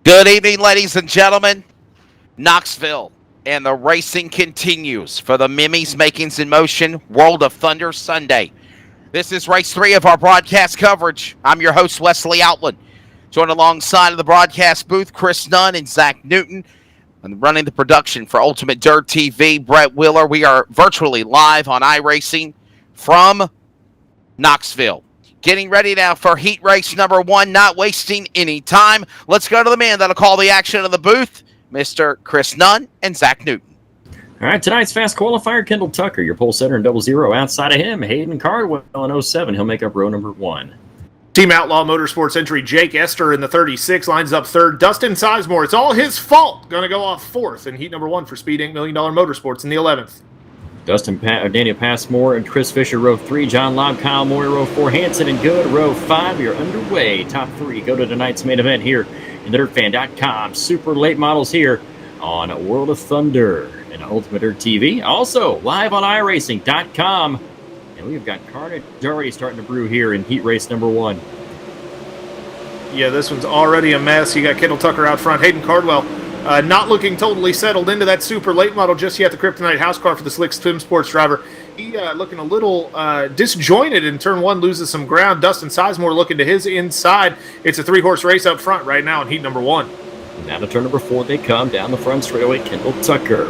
Good evening, ladies and gentlemen. Knoxville, and the racing continues for the Mimis Makings in Motion World of Thunder Sunday. This is race 3 of our broadcast coverage. I'm your host, Wesley Outland. Joined alongside of the broadcast booth, Chris Nunn and Zach Newton. And running the production for Ultimate Dirt TV, Brett Wheeler. We are virtually live on iRacing from Knoxville. Getting ready now for heat race number 1, not wasting any time. Let's go to the man that'll call the action of the booth, Mr. Chris Nunn and Zach Newton. All right, tonight's fast qualifier, Kendall Tucker, your pole setter in 00. Outside of him, Hayden Cardwell in 07. He'll make up row number 1. Team Outlaw Motorsports entry Jake Esther in the 36 lines up third. Dustin Sizemore, it's all his fault. Going to go off fourth in heat number 1 for Speed Inc. $1 Million Motorsports in the 11th. Daniel Passmore and Chris Fisher, row 3. John Lobb, Kyle Moyer, row 4. Hanson and Good, row 5. You're underway. Top 3 go to tonight's main event here in the DirtFan.com. Super late models here on World of Thunder and Ultimate Dirt TV. Also, live on iRacing.com. And we've got carnage already starting to brew here in heat race number 1. Yeah, this one's already a mess. You got Kendall Tucker out front. Hayden Cardwell not looking totally settled into that super late model just yet. The Kryptonite house car for the Slick Swim Sports driver. He looking a little disjointed in turn 1, loses some ground. Dustin Sizemore looking to his inside. It's a 3-horse race up front right now in heat number 1. Now to turn number 4, they come down the front straightaway. Kendall Tucker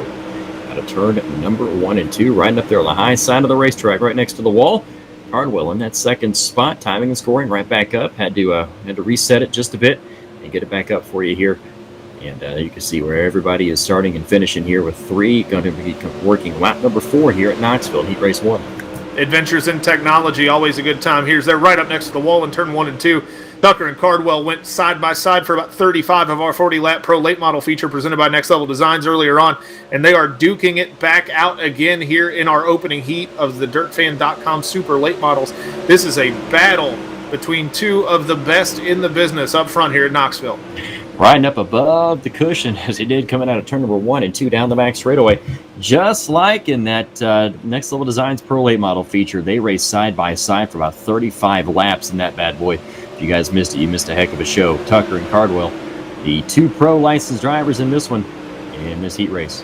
out of turn number 1 and 2, right up there on the high side of the racetrack, right next to the wall. Cardwell in that second spot, timing and scoring right back up. Had to reset it just a bit and get it back up for you here. And you can see where everybody is starting and finishing here with 3 going to be working lap number 4 here at Knoxville, heat race 1. Adventures in technology, always a good time. They're right up next to the wall in turn 1 and 2. Tucker and Cardwell went side by side for about 35 of our 40-lap Pro Late Model feature presented by Next Level Designs earlier on, and they are duking it back out again here in our opening heat of the DirtFan.com Super Late Models. This is a battle between 2 of the best in the business up front here at Knoxville. Riding up above the cushion as he did coming out of turn number 1 and 2 down the back straightaway. Just like in that Next Level Designs Pro Late Model feature, they raced side by side for about 35 laps in that bad boy. If you guys missed it, you missed a heck of a show. Tucker and Cardwell, the 2 pro licensed drivers in this one, in this heat race.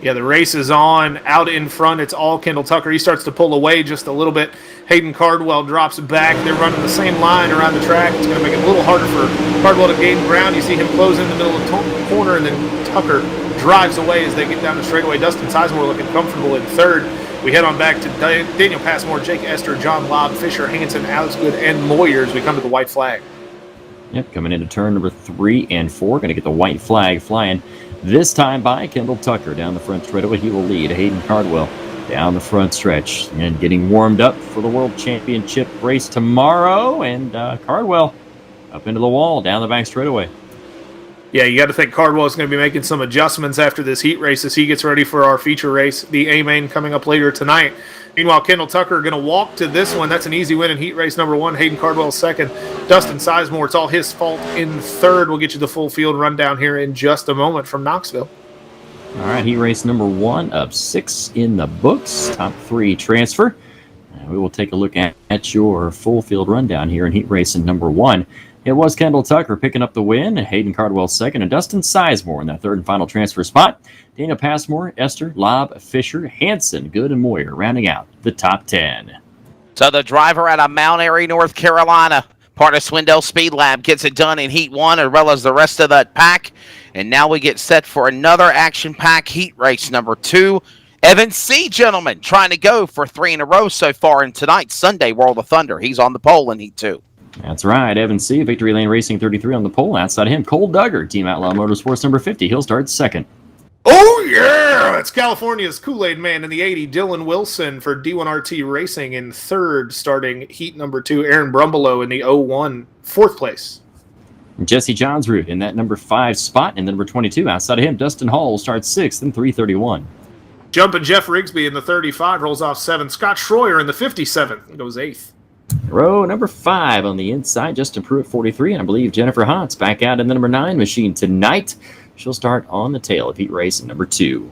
Yeah, the race is on. Out in front, it's all Kendall Tucker. He starts to pull away just a little bit. Hayden Cardwell drops back. They're running the same line around the track. It's going to make it a little harder for Cardwell to gain ground. You see him close in the middle of the corner, and then Tucker drives away as they get down the straightaway. Dustin Sizemore looking comfortable in third. We head on back to Daniel Passmore, Jake Esther, John Lobb, Fisher, Hanson, Alex Good, and Moyer as we come to the white flag. Yep, coming into turn number 3 and 4. Going to get the white flag flying. This time by Kendall Tucker down the front straightaway. He will lead Hayden Cardwell down the front stretch and getting warmed up for the World Championship race tomorrow. And Cardwell up into the wall down the back straightaway. Yeah, you got to think Cardwell is going to be making some adjustments after this heat race as he gets ready for our feature race, the A-Main, coming up later tonight. Meanwhile, Kendall Tucker going to walk to this one. That's an easy win in heat race number 1. Hayden Cardwell second. Dustin Sizemore, it's all his fault in third. We'll get you the full field rundown here in just a moment from Knoxville. All right, heat race number 1 of 6 in the books. Top 3 transfer. We will take a look at your full field rundown here in heat race in number 1. It was Kendall Tucker picking up the win, Hayden Cardwell second, and Dustin Sizemore in that third and final transfer spot. Daniel Passmore, Esther, Lobb, Fisher, Hanson, Good, and Moyer rounding out the top 10. So the driver out of Mount Airy, North Carolina, part of Swindell Speed Lab, gets it done in heat 1 as well as the rest of that pack. And now we get set for another action-packed heat race number 2. Evan C., gentlemen, trying to go for 3 in a row so far in tonight's Sunday World of Thunder. He's on the pole in heat 2. That's right. Evan C., Victory Lane Racing 33 on the pole. Outside of him, Cole Duggar, Team Outlaw Motorsports number 50. He'll start second. Oh, yeah! It's California's Kool-Aid Man in the 80, Dylan Wilson for D1RT Racing in third, starting heat number 2. Aaron Brumbelow in the 01, fourth place. Jesse Johnsroot in that number 5 spot, and number 22. Outside of him, Dustin Hall starts 6th in 331. Jumping Jeff Rigsby in the 35, rolls off 7th. Scott Schroyer in the 57th, goes 8th. Row number 5 on the inside, Justin Pruitt 43, and I believe Jennifer Haas back out in the number 9 machine tonight. She'll start on the tail of heat race number 2.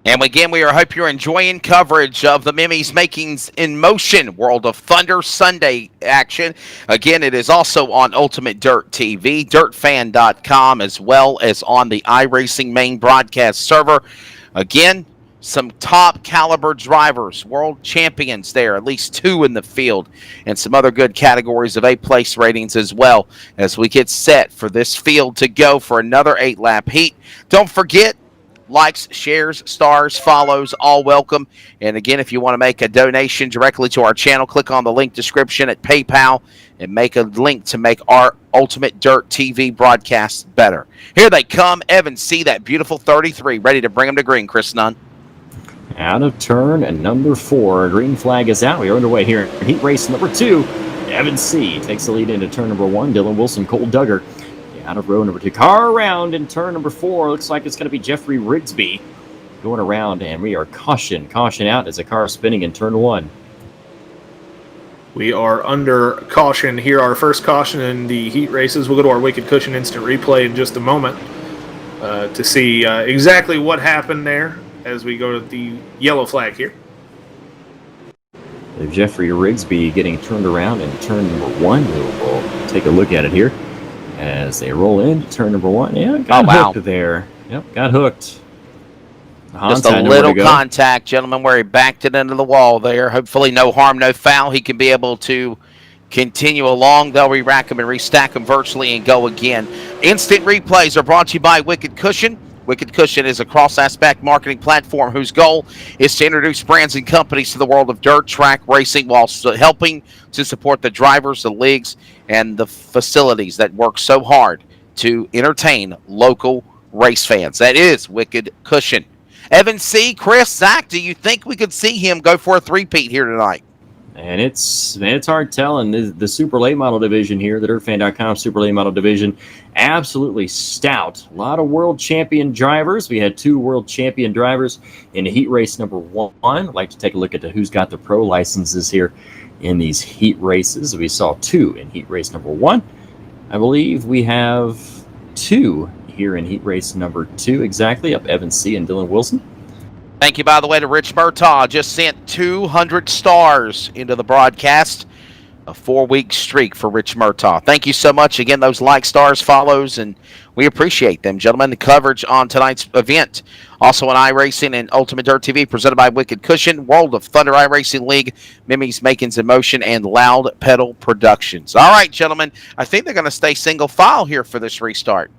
And again, we hope you're enjoying coverage of the Mimis Makings in Motion World of Thunder Sunday action. Again, it is also on Ultimate Dirt TV, dirtfan.com, as well as on the iRacing main broadcast server. Again, some top caliber drivers, world champions there, at least 2 in the field, and some other good categories of A-place ratings as well as we get set for this field to go for another 8-lap heat. Don't forget, likes, shares, stars, follows, all welcome. And again, if you want to make a donation directly to our channel, click on the link description at PayPal and make a link to make our Ultimate Dirt TV broadcast better. Here they come. Evan C., that beautiful 33, ready to bring them to green. Chris Nunn. Out of turn and number 4. Green flag is out. We are underway here in heat race number 2. Evan C. takes the lead into turn number 1. Dylan Wilson, Cole Duggar out of row number 2. Car around in turn number 4. Looks like it's going to be Jeffrey Rigsby going around, and we are caution out as a car spinning in turn 1. We are under caution here. Our first caution in the heat races. We'll go to our Wicked Cushion instant replay in just a moment to see exactly what happened there as we go to the yellow flag here. Jeffrey Rigsby getting turned around in turn number 1. We'll take a look at it here as they roll in turn number 1. Yeah, got hooked there. Yep, got hooked. Just a little contact, gentlemen, where he backed it into the wall there. Hopefully no harm, no foul. He can be able to continue along. They'll re-rack him and restack him virtually and go again. Instant replays are brought to you by Wicked Cushion. Wicked Cushion is a cross-aspect marketing platform whose goal is to introduce brands and companies to the world of dirt track racing while helping to support the drivers, the leagues, and the facilities that work so hard to entertain local race fans. That is Wicked Cushion. Evan C., Chris, Zach, do you think we could see him go for a three-peat here tonight? And it's hard telling. The super late model division here, the DirtFan.com super late model division, absolutely stout. A lot of world champion drivers. We had 2 world champion drivers in heat race number 1. I'd like to take a look at who's got the pro licenses here in these heat races. We saw 2 in heat race number 1. I believe we have 2 here in heat race number 2 exactly, up Evan C. and Dylan Wilson. Thank you, by the way, to Rich Murtaugh. Just sent 200 stars into the broadcast. A 4-week streak for Rich Murtaugh. Thank you so much. Again, those like, stars, follows, and we appreciate them, gentlemen. The coverage on tonight's event, also on iRacing and Ultimate Dirt TV, presented by Wicked Cushion, World of Thunder iRacing League, Mimis Makings in Motion, and Loud Pedal Productions. All right, gentlemen, I think they're going to stay single file here for this restart.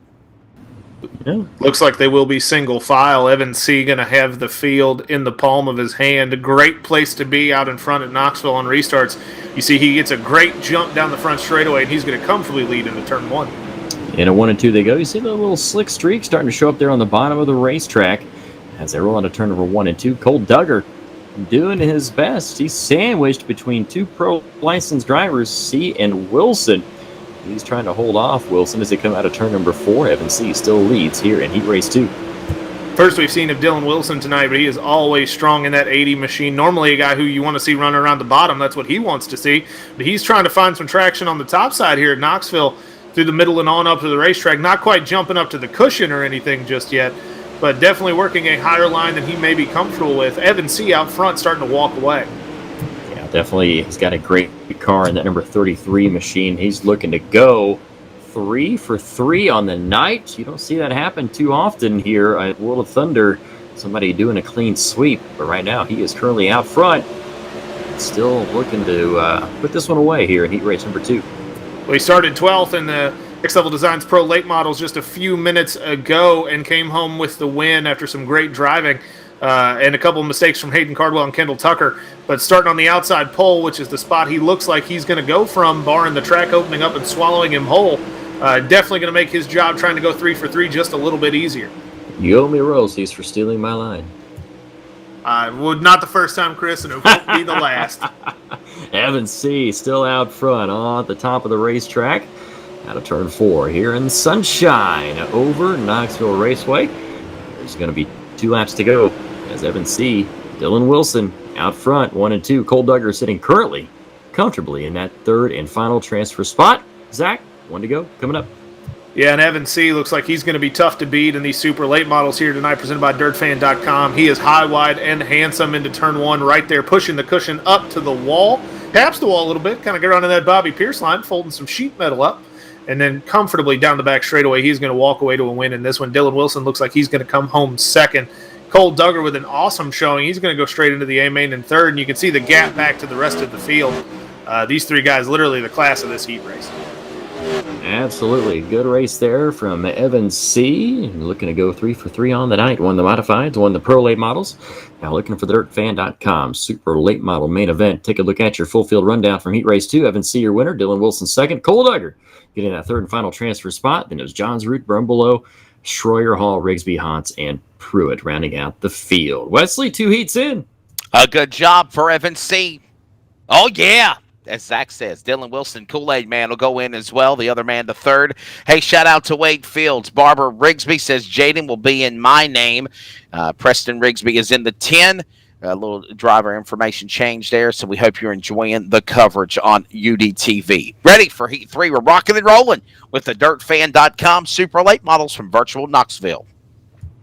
Yeah. Looks like they will be single file. Evan C. going to have the field in the palm of his hand. A great place to be out in front at Knoxville on restarts. You see he gets a great jump down the front straightaway, and he's going to comfortably lead into turn 1. In a 1 and 2 they go. You see the little slick streak starting to show up there on the bottom of the racetrack as they roll into turn number 1 and 2. Cole Duggar doing his best. He's sandwiched between 2 pro licensed drivers, C and Wilson. He's trying to hold off Wilson as they come out of turn number 4. Evan C. still leads here in heat race 2. First we've seen of Dylan Wilson tonight, but he is always strong in that 80 machine. Normally a guy who you want to see running around the bottom, that's what he wants to see. But he's trying to find some traction on the top side here at Knoxville through the middle and on up to the racetrack. Not quite jumping up to the cushion or anything just yet, but definitely working a higher line than he may be comfortable with. Evan C. out front starting to walk away. Yeah, definitely. He's got a great car in that number 33 machine. He's looking to go 3 for 3 on the night. You don't see that happen too often here at World of Thunder. Somebody doing a clean sweep, but right now he is currently out front. Still looking to put this one away here in heat race number 2. Well, he started 12th in the Next Level Designs Pro Late Models just a few minutes ago and came home with the win after some great driving and a couple of mistakes from Hayden Cardwell and Kendall Tucker. But starting on the outside pole, which is the spot he looks like he's going to go from, barring the track opening up and swallowing him whole, definitely going to make his job trying to go 3 for 3 just a little bit easier. You owe me roses for stealing my line. Not the first time, Chris, and it won't be the last. Evan C. still out front on the top of the racetrack. Out of turn 4 here in sunshine over Knoxville Raceway. There's going to be 2 laps to go as Evan C. Dylan Wilson out front, 1 and 2. Cole Duggar sitting currently comfortably in that 3rd and final transfer spot. Zach, 1 to go, coming up. Yeah, and Evan C. looks like he's going to be tough to beat in these super late models here tonight, presented by DirtFan.com. He is high, wide, and handsome into turn one right there, pushing the cushion up to the wall. Taps the wall a little bit, kind of get around in that Bobby Pierce line, folding some sheet metal up, and then comfortably down the back straightaway. He's going to walk away to a win in this one. Dylan Wilson looks like he's going to come home second. Cole Duggar with an awesome showing. He's going to go straight into the A-main in third, and you can see the gap back to the rest of the field. These three guys literally the class of this heat race. Absolutely. Good race there from Evan C. Looking to go 3 for 3 on the night. Won the modifieds, won the pro late models. Now looking for the DirtFan.com super late model main event. Take a look at your full field rundown from heat race 2. Evan C. your winner. Dylan Wilson second. Cole Duggar getting that third and final transfer spot. Then it was Johns Root, Brumbelow, Schroyer, Hall, Rigsby, Hans, and Pruitt rounding out the field. Wesley, 2 heats in. A good job for Evan C. Oh, yeah. As Zach says, Dylan Wilson, Kool-Aid Man, will go in as well. The other man, the third. Hey, shout out to Wade Fields. Barbara Rigsby says Jaden will be in my name. Preston Rigsby is in the 10. A little driver information change there, so we hope you're enjoying the coverage on UDTV. Ready for Heat 3. We're rocking and rolling with the DirtFan.com super late models from virtual Knoxville.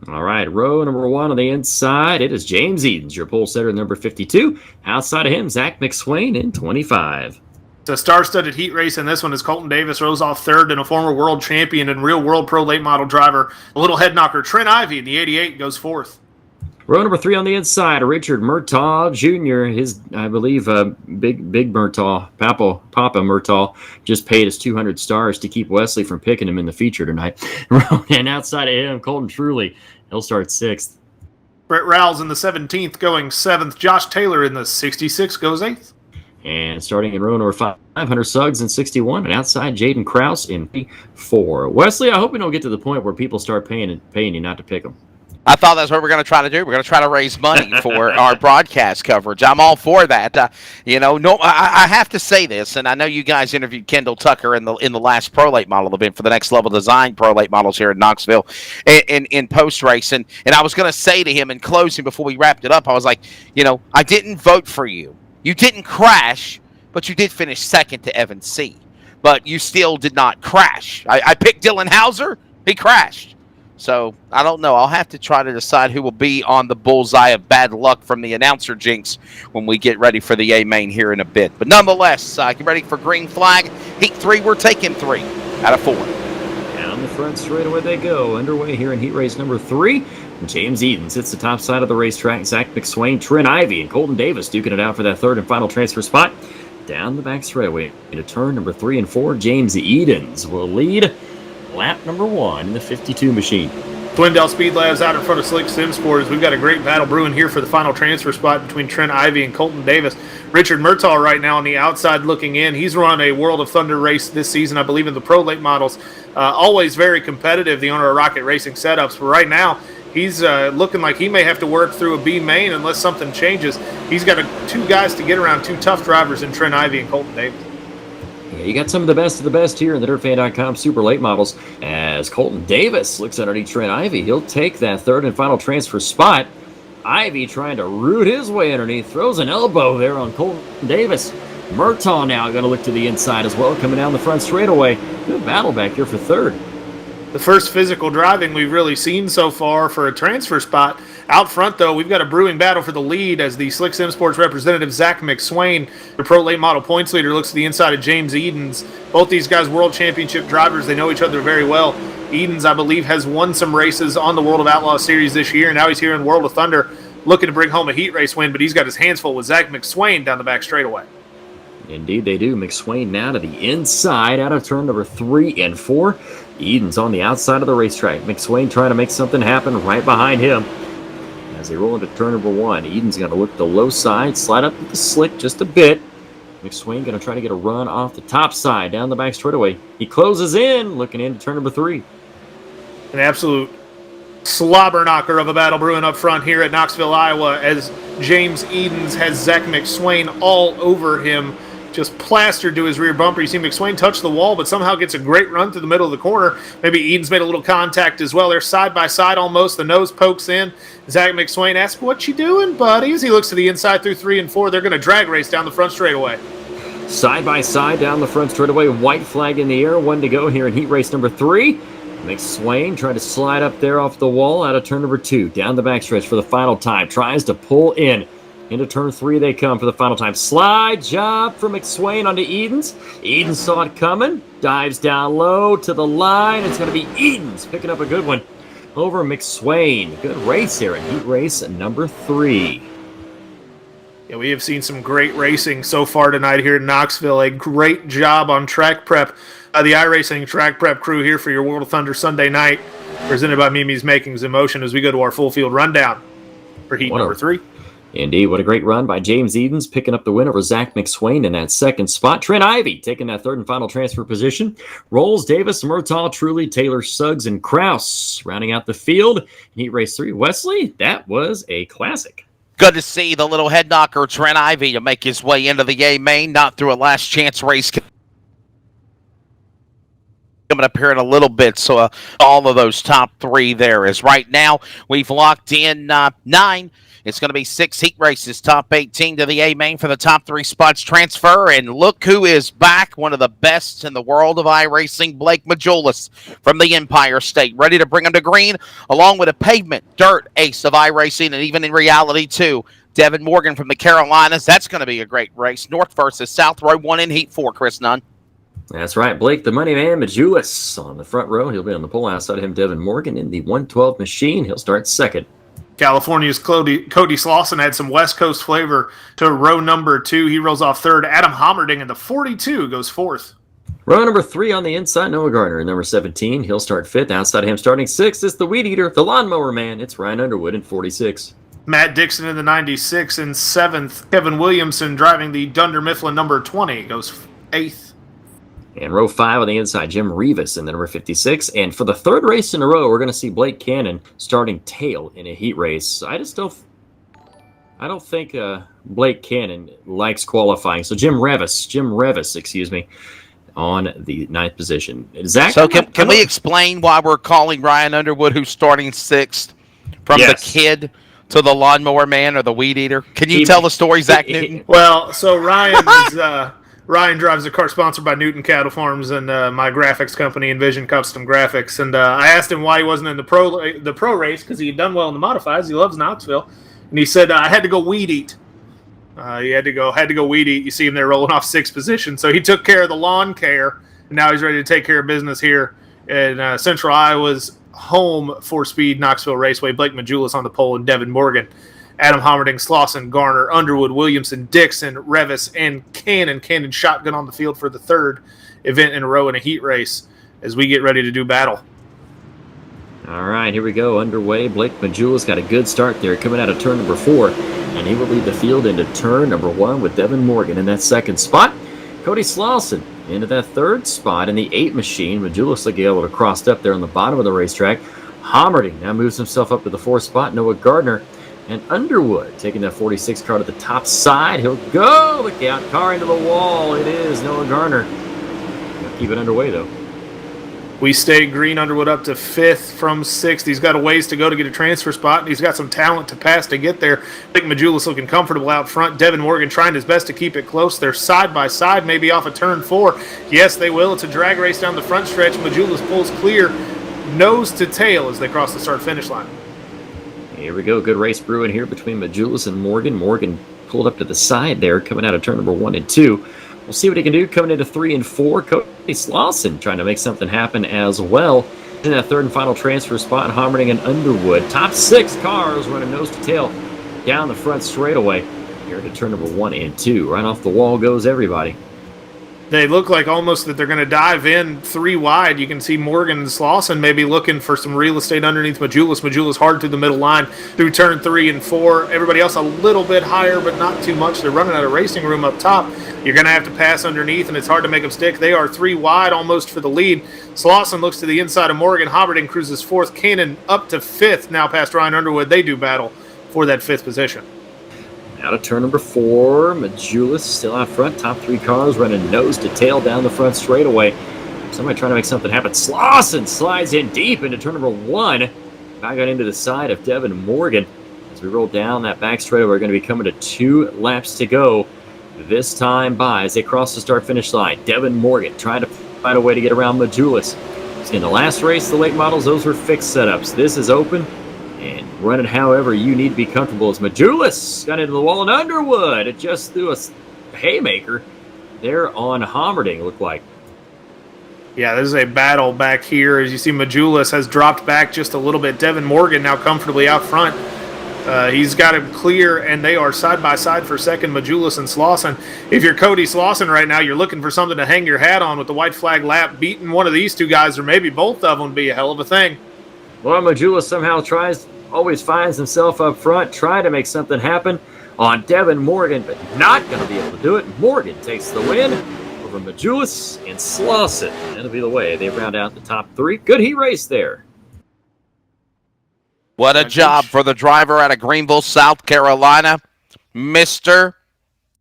All right, row number 1 on the inside, it is James Edens, your pole setter, number 52. Outside of him, Zach McSwain in 25. It's a star-studded heat race, and this one is Colton Davis rose off third, and a former world champion and real world pro late model driver, a little head knocker, Trent Ivey in the 88 goes fourth. Row number 3 on the inside, Richard Murtaugh Jr., his, I believe, Big Murtaugh, Papa Murtaugh, just paid us 200 stars to keep Wesley from picking him in the feature tonight. And outside of him, Colton Truly, he'll start 6th. Brett Rowles in the 17th going 7th. Josh Taylor in the 66 goes 8th. And starting in row number 5, Hunter Suggs in 61, and outside Jaden Krause in 4. Wesley, I hope we don't get to the point where people start paying you not to pick them. I thought that's what we're going to try to do. We're going to try to raise money for our broadcast coverage. I'm all for that. I have to say this, and I know you guys interviewed Kendall Tucker in the last Pro Late Model event for the Next Level Design Pro Late Models here in Knoxville in post race, and I was going to say to him in closing before we wrapped it up, I was like, I didn't vote for you. You didn't crash, but you did finish second to Evan C. But you still did not crash. I picked Dylan Hauser. He crashed. So, I don't know. I'll have to try to decide who will be on the bullseye of bad luck from the announcer jinx when we get ready for the A-main here in a bit. But nonetheless, get ready for green flag. Heat 3, we're taking 3 out of 4. Down the front straightaway they go. Underway here in heat race number 3. James Edens hits the top side of the racetrack. Zach McSwain, Trent Ivey, and Colton Davis duking it out for that third and final transfer spot. Down the back straightaway into turn number 3 and 4. James Edens will lead lap number 1 in the 52 machine. Twindale Speed Labs out in front of Slick Sim Sports. We've got a great battle brewing here for the final transfer spot between Trent Ivey and Colton Davis. Richard Murtaugh right now on the outside looking in. He's run a World of Thunder race this season, I believe, in the Pro Late Models. Always very competitive, the owner of Rocket Racing Setups. But right now, he's looking like he may have to work through a B main unless something changes. He's got 2 guys to get around, 2 tough drivers in Trent Ivey and Colton Davis. Yeah, you got some of the best here in the DirtFan.com Super Late Models as Colton Davis looks underneath Trent Ivey. He'll take that third and final transfer spot. Ivey trying to root his way underneath, throws an elbow there on Colton Davis. Murtaugh now going to look to the inside as well, coming down the front straightaway. Good battle back here for third. The first physical driving we've really seen so far for a transfer spot. Out front, though, we've got a brewing battle for the lead as the Slick Sim Sports representative, Zach McSwain, the Pro Late Model points leader, looks to the inside of James Edens. Both these guys world championship drivers. They know each other very well. Edens, I believe, has won some races on the World of Outlaw Series this year, and now he's here in World of Thunder looking to bring home a heat race win, but he's got his hands full with Zach McSwain down the back straightaway. Indeed they do. McSwain now to the inside out of turn number 3 and 4. Edens on the outside of the racetrack. McSwain trying to make something happen right behind him. As they roll into turn number 1, Edens going to look the low side, slide up with the slick just a bit. McSwain going to try to get a run off the top side, down the back straightaway. He closes in, looking into turn number 3. An absolute slobber knocker of a battle brewing up front here at Knoxville, Iowa, as James Edens has Zach McSwain all over him, just plastered to his rear bumper. You see McSwain touch the wall, but somehow gets a great run through the middle of the corner. Maybe Edens made a little contact as well. They're side by side almost. The nose pokes in. Zach McSwain asks, "What you doing, buddy?" As he looks to the inside through 3 and 4. They're going to drag race down the front straightaway. Side by side down the front straightaway. White flag in the air. 1 to go here in heat race number 3. McSwain trying to slide up there off the wall out of turn number 2. Down the backstretch for the final time. Tries to pull in. Into turn 3 they come for the final time. Slide job for McSwain onto Edens. Edens saw it coming. Dives down low to the line. It's going to be Edens picking up a good one over McSwain. Good race here in heat race number 3. Yeah, we have seen some great racing so far tonight here in Knoxville. A great job on track prep. The iRacing track prep crew here for your World of Thunder Sunday night, presented by Mimi's Makings in Motion as we go to our full field rundown for heat number 3. Indeed, what a great run by James Edens, picking up the win over Zach McSwain in that second spot. Trent Ivey taking that third and final transfer position. Rolls, Davis, Murtaugh, Truly, Taylor, Suggs, and Kraus rounding out the field. Heat race 3. Wesley, that was a classic. Good to see the little head knocker Trent Ivey to make his way into the A main, not through a last chance race. Coming up here in a little bit, so all of those top 3 there is right now. We've locked in 9. It's going to be 6 heat races, top 18 to the A main for the top 3 spots transfer. And look who is back, one of the best in the world of iRacing, Blake Majulis from the Empire State, ready to bring him to green, along with a pavement, dirt ace of iRacing, and even in reality, too. Devin Morgan from the Carolinas. That's going to be a great race. North versus South, row 1 in heat 4, Chris Nunn. That's right, Blake, the money man, Majulis on the front row. He'll be on the pole. Outside of him, Devin Morgan in the 112 machine. He'll start second. California's Cody Slauson had some West Coast flavor to row number 2. He rolls off third. Adam Hommerding in the 42 goes fourth. Row number 3 on the inside, Noah Gardner in number 17. He'll start fifth. Outside of him, starting sixth is the Weed Eater, the Lawnmower Man. It's Ryan Underwood in 46. Matt Dixon in the 96 in 7th. Kevin Williamson driving the Dunder Mifflin number 20 goes 8th. And row 5 on the inside, Jim Rivas in the number 56. And for the third race in a row, we're going to see Blake Cannon starting tail in a heat race. I don't think Blake Cannon likes qualifying. So Jim Revis, excuse me, on the 9th position. Zach, so can we explain why we're calling Ryan Underwood, who's starting 6th, from the kid to the Lawnmower Man or the Weed Eater? Can you tell the story, Zach Newton? Well, so Ryan drives a car sponsored by Newton Cattle Farms and my graphics company, Envision Custom Graphics. And I asked him why he wasn't in the pro race, because he had done well in the modifieds. He loves Knoxville. And he said, I had to go weed eat. He had to go weed eat. You see him there rolling off 6th position. So he took care of the lawn care, and now he's ready to take care of business here in Central Iowa's home 4-speed Knoxville Raceway. Blake Majulis on the pole and Devin Morgan. Adam Hommerding, Slauson, Garner, Underwood, Williamson, Dixon, Revis, and Cannon. Cannon shotgun on the field for the third event in a row in a heat race as we get ready to do battle. All right, here we go. Underway. Blake Majulis got a good start there coming out of turn number 4. And he will lead the field into turn number 1 with Devin Morgan in that second spot. Cody Slauson into that third spot in the 8 machine. Majulis will be able to cross up there on the bottom of the racetrack. Hommerding now moves himself up to the 4th spot. Noah Gardner and Underwood taking that 46 car to the top side. He'll go. Look out. Car into the wall. It is Noah Gardner. He'll keep it underway, though. We stay green. Underwood up to 5th from 6th. He's got a ways to go to get a transfer spot, and he's got some talent to pass to get there. I think Majulis looking comfortable out front. Devin Morgan trying his best to keep it close. They're side by side, maybe off of turn 4. Yes, they will. It's a drag race down the front stretch. Majulis pulls clear, nose to tail as they cross the start-finish line. Here we go. Good race brewing here between Majulis and Morgan. Morgan pulled up to the side there, coming out of turn number 1 and 2. We'll see what he can do coming into 3 and 4. Cody Slauson trying to make something happen as well. In that third and final transfer spot, Hommerding and Underwood. Top 6 cars running nose to tail down the front straightaway. Here to turn number 1 and 2. Right off the wall goes everybody. They look like almost that they're going to dive in 3 wide. You can see Morgan and Slauson maybe looking for some real estate underneath Majulis. Majulis hard through the middle line through turn 3 and 4. Everybody else a little bit higher, but not too much. They're running out of racing room up top. You're going to have to pass underneath, and it's hard to make them stick. They are 3 wide almost for the lead. Slauson looks to the inside of Morgan. Hommerding cruises 4th. Cannon up to 5th now past Ryan Underwood. They do battle for that 5th position. Out of turn number 4, Majulis still out front. Top 3 cars running nose to tail down the front straightaway. Somebody trying to make something happen. Slauson slides in deep into turn number 1. Back on into the side of Devin Morgan. As we roll down that back straightaway, we're going to be coming to 2 laps to go this time by as they cross the start-finish line. Devin Morgan trying to find a way to get around Majulis. In the last race, the late models, those were fixed setups. This is open and run it however you need to be comfortable. As Majulis got into the wall and Underwood, it just threw a haymaker there on Hommerding, looked like. Yeah, this is a battle back here. As you see, Majulis has dropped back just a little bit. Devin Morgan now comfortably out front. He's got him clear, and they are side by side for second, Majulis and Slauson. If you're Cody Slauson right now, you're looking for something to hang your hat on with the white flag lap. Beating one of these two guys, or maybe both of them, would be a hell of a thing. Well, Majulis somehow always finds himself up front, trying to make something happen on Devin Morgan, but not going to be able to do it. Morgan takes the win over Majulis and Slauson. That'll be the way they round out the top three. Good heat race there. What a job for the driver out of Greenville, South Carolina, Mr.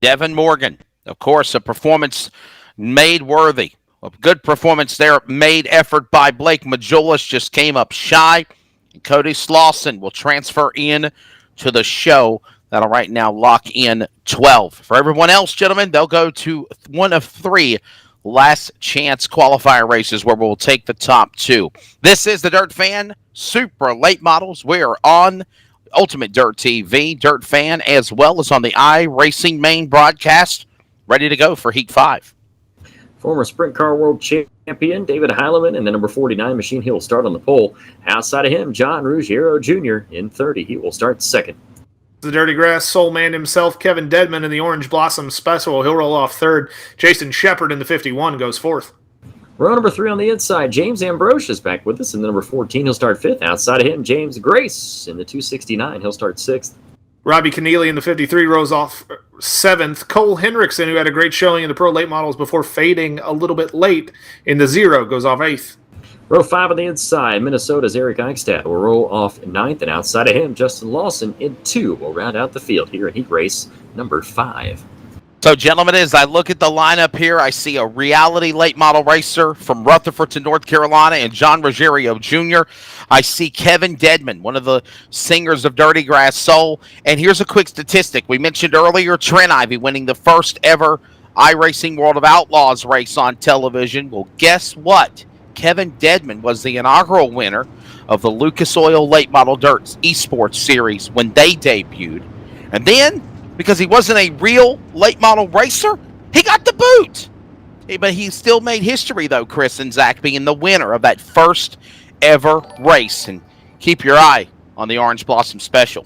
Devin Morgan. Of course, a performance made worthy. A good performance there, made effort by Blake Majulis, just came up shy. And Cody Slauson will transfer in to the show. That'll right now lock in 12. For everyone else, gentlemen, they'll go to one of three last chance qualifier races where we'll take the top two. This is the Dirt Fan Super Late Models. We are on Ultimate Dirt TV, Dirt Fan, as well as on the iRacing main broadcast, ready to go for Heat 5. Former Sprint Car World Champion David Heilemann and the number 49 Machine, he will start on the pole. Outside of him, John Ruggiero Jr. in 30. He will start second. The Dirty Grass Soul Man himself, Kevin Dedman, in the Orange Blossom Special. He'll roll off third. Jason Shepard in the 51 goes fourth. Row number 3 on the inside, James Ambrose is back with us. In the number 14, he'll start fifth. Outside of him, James Grace in the 269. He'll start sixth. Robbie Keneally in the 53 rolls off seventh. Cole Henriksen, who had a great showing in the Pro Late Models before fading a little bit late in the 0, goes off eighth. Row 5 on the inside, Minnesota's Eric Eichstadt will roll off ninth, and outside of him, Justin Lawson in 2 will round out the field here in heat race number 5. So, gentlemen, as I look at the lineup here, I see a reality late model racer from Rutherford to North Carolina and John Ruggiero Jr. I see Kevin Dedman, one of the singers of Dirty Grass Soul. And here's a quick statistic. We mentioned earlier Trent Ivy winning the first ever iRacing World of Outlaws race on television. Well, guess what? Kevin Dedman was the inaugural winner of the Lucas Oil Late Model Dirt Esports Series when they debuted. And then, because he wasn't a real late model racer, he got the boot. But he still made history, though, Chris and Zach, being the winner of that first ever race. And keep your eye on the Orange Blossom Special.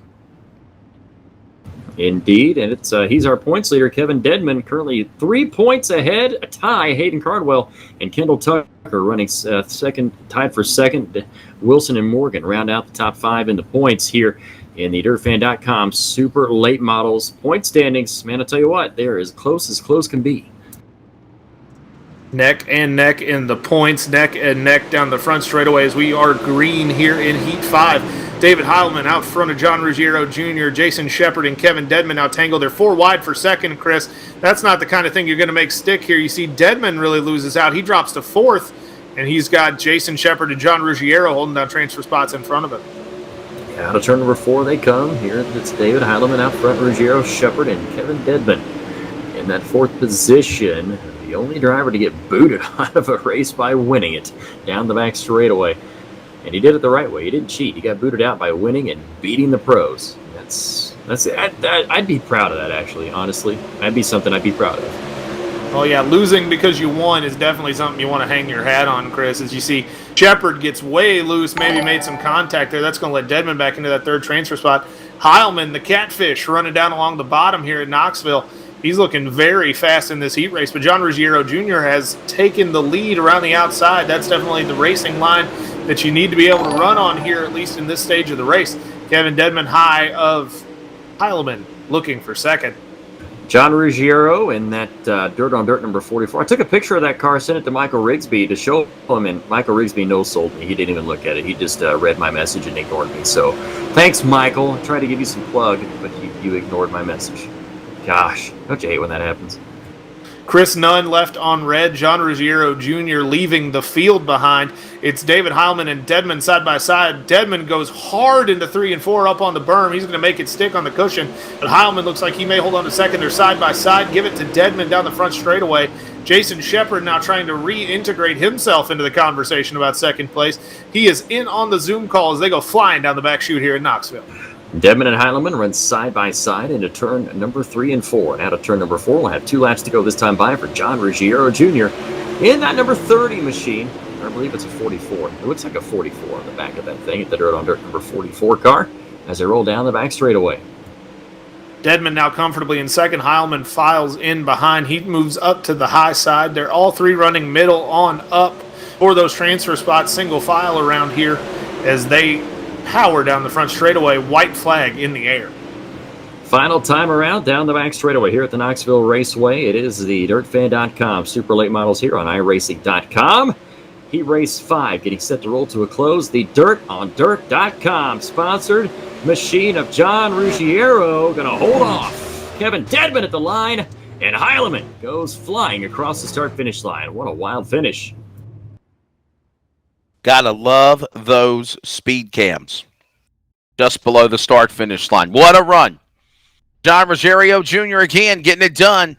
Indeed, and it's he's our points leader, Kevin Dedman, currently 3 points ahead, a tie, Hayden Cardwell and Kendall Tucker running second, tied for second. Wilson and Morgan round out the top 5 in the points here in the DirtFan.com Super Late Models point standings. Man, I tell you what, they're as close can be. Neck and neck in the points, neck and neck down the front straightaway as we are green here in Heat 5. David Heilemann out front of John Ruggiero Jr., Jason Shepard and Kevin Dedman now tangled. They're 4 wide for second, Chris. That's not the kind of thing you're going to make stick here. You see Dedman really loses out. He drops to 4th, and he's got Jason Shepard and John Ruggiero holding down transfer spots in front of him. Out of turn number 4 they come. Here it's David Heilemann out front, Ruggiero, Shepard, and Kevin Dedman in that 4th position. The only driver to get booted out of a race by winning it down the back straightaway. And he did it the right way. He didn't cheat. He got booted out by winning and beating the pros. I'd be proud of that, actually, honestly. That'd be something I'd be proud of. Oh, yeah, losing because you won is definitely something you want to hang your hat on, Chris. As you see, Shepard gets way loose, maybe made some contact there. That's going to let Dedman back into that 3rd transfer spot. Heilemann, the catfish, running down along the bottom here at Knoxville. He's looking very fast in this heat race, but John Ruggiero Jr. has taken the lead around the outside. That's definitely the racing line that you need to be able to run on here, at least in this stage of the race. Kevin Dedman high of Heilemann looking for second. John Ruggiero in that Dirt on Dirt number 44. I took a picture of that car, sent it to Michael Rigsby to show him, and Michael Rigsby no-sold me. He didn't even look at it. He just read my message and ignored me. So thanks, Michael. I tried to give you some plug, but you ignored my message. Gosh, don't you hate when that happens? Chris Nunn left on red. John Ruggiero Jr. leaving the field behind. It's David Heilman and Dedman side by side. Dedman goes hard into 3 and 4 up on the berm. He's going to make it stick on the cushion. But Heilman looks like he may hold on to second. They're side by side. Give it to Dedman down the front straightaway. Jason Shepard now trying to reintegrate himself into the conversation about second place. He is in on the Zoom call as they go flying down the back chute here in Knoxville. Dedman and Heilemann run side by side into turn number 3 and 4. And out of turn number 4, we'll have 2 laps to go this time by for John Ruggiero Jr. in that number 30 machine. I believe it's a 44. It looks like a 44 on the back of that thing at the dirt on dirt number 44 car as they roll down the back straightaway. Dedman now comfortably in second. Heilman files in behind. He moves up to the high side. They're all 3 running middle on up for those transfer spots, single file around here as they power down the front straightaway. White flag in the air. Final time around down the back straightaway here at the Knoxville Raceway. It is the DirtFan.com Super Late Models here on iRacing.com. Heat Race 5 getting set to roll to a close. The Dirt on Dirt.com sponsored machine of John Ruggiero going to hold off. Kevin Dedman at the line, and Heilemann goes flying across the start-finish line. What a wild finish. Gotta love those speed cams just below the start-finish line. What a run. John Ruggiero Jr. again getting it done.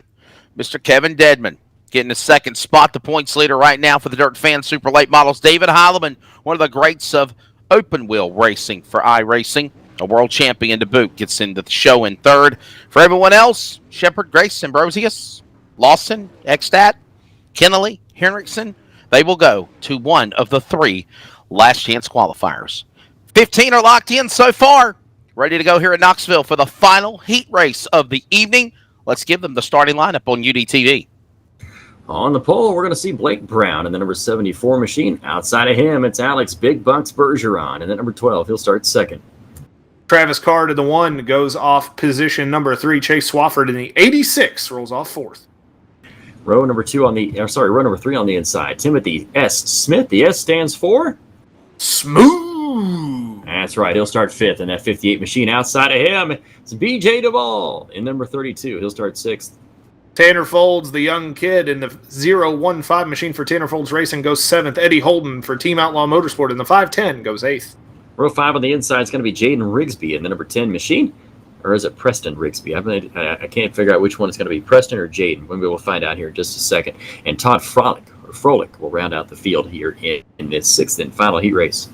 Mr. Kevin Dedman getting the second spot, the points leader right now for the Dirt Fan Super Late Models. David Heilemann, one of the greats of open wheel racing for iRacing, a world champion to boot, gets into the show in third. For everyone else, Shepard, Grace, Ambrosius, Lawson, Ekstat, Kennelly, Henriksen, they will go to one of the 3 last chance qualifiers. 15 are locked in so far, ready to go here at Knoxville for the final heat race of the evening. Let's give them the starting lineup on UDTV. On the pole, we're going to see Blake Brown in the number 74 machine. Outside of him, it's Alex Big Bucks Bergeron. And at number 12, he'll start second. Travis Carr to the 1 goes off position number 3. Chase Swafford in the 86 rolls off 4th. Row number 3 on the inside. Timothy S. Smith. The S stands for Smooth. That's right. He'll start 5th in that 58 machine. Outside of him, it's BJ Duvall in number 32. He'll start 6th. Tanner Folds, the young kid in the 015 machine for Tanner Folds Racing, goes 7th. Eddie Holden for Team Outlaw Motorsport in the 510 goes 8th. Row 5 on the inside is going to be Jaden Rigsby in the number 10 machine. Or is it Preston Rigsby? I can't figure out which one is going to be, Preston or Jaden. Maybe we'll find out here in just a second. And Todd Froelich will round out the field here in this 6th and final heat race.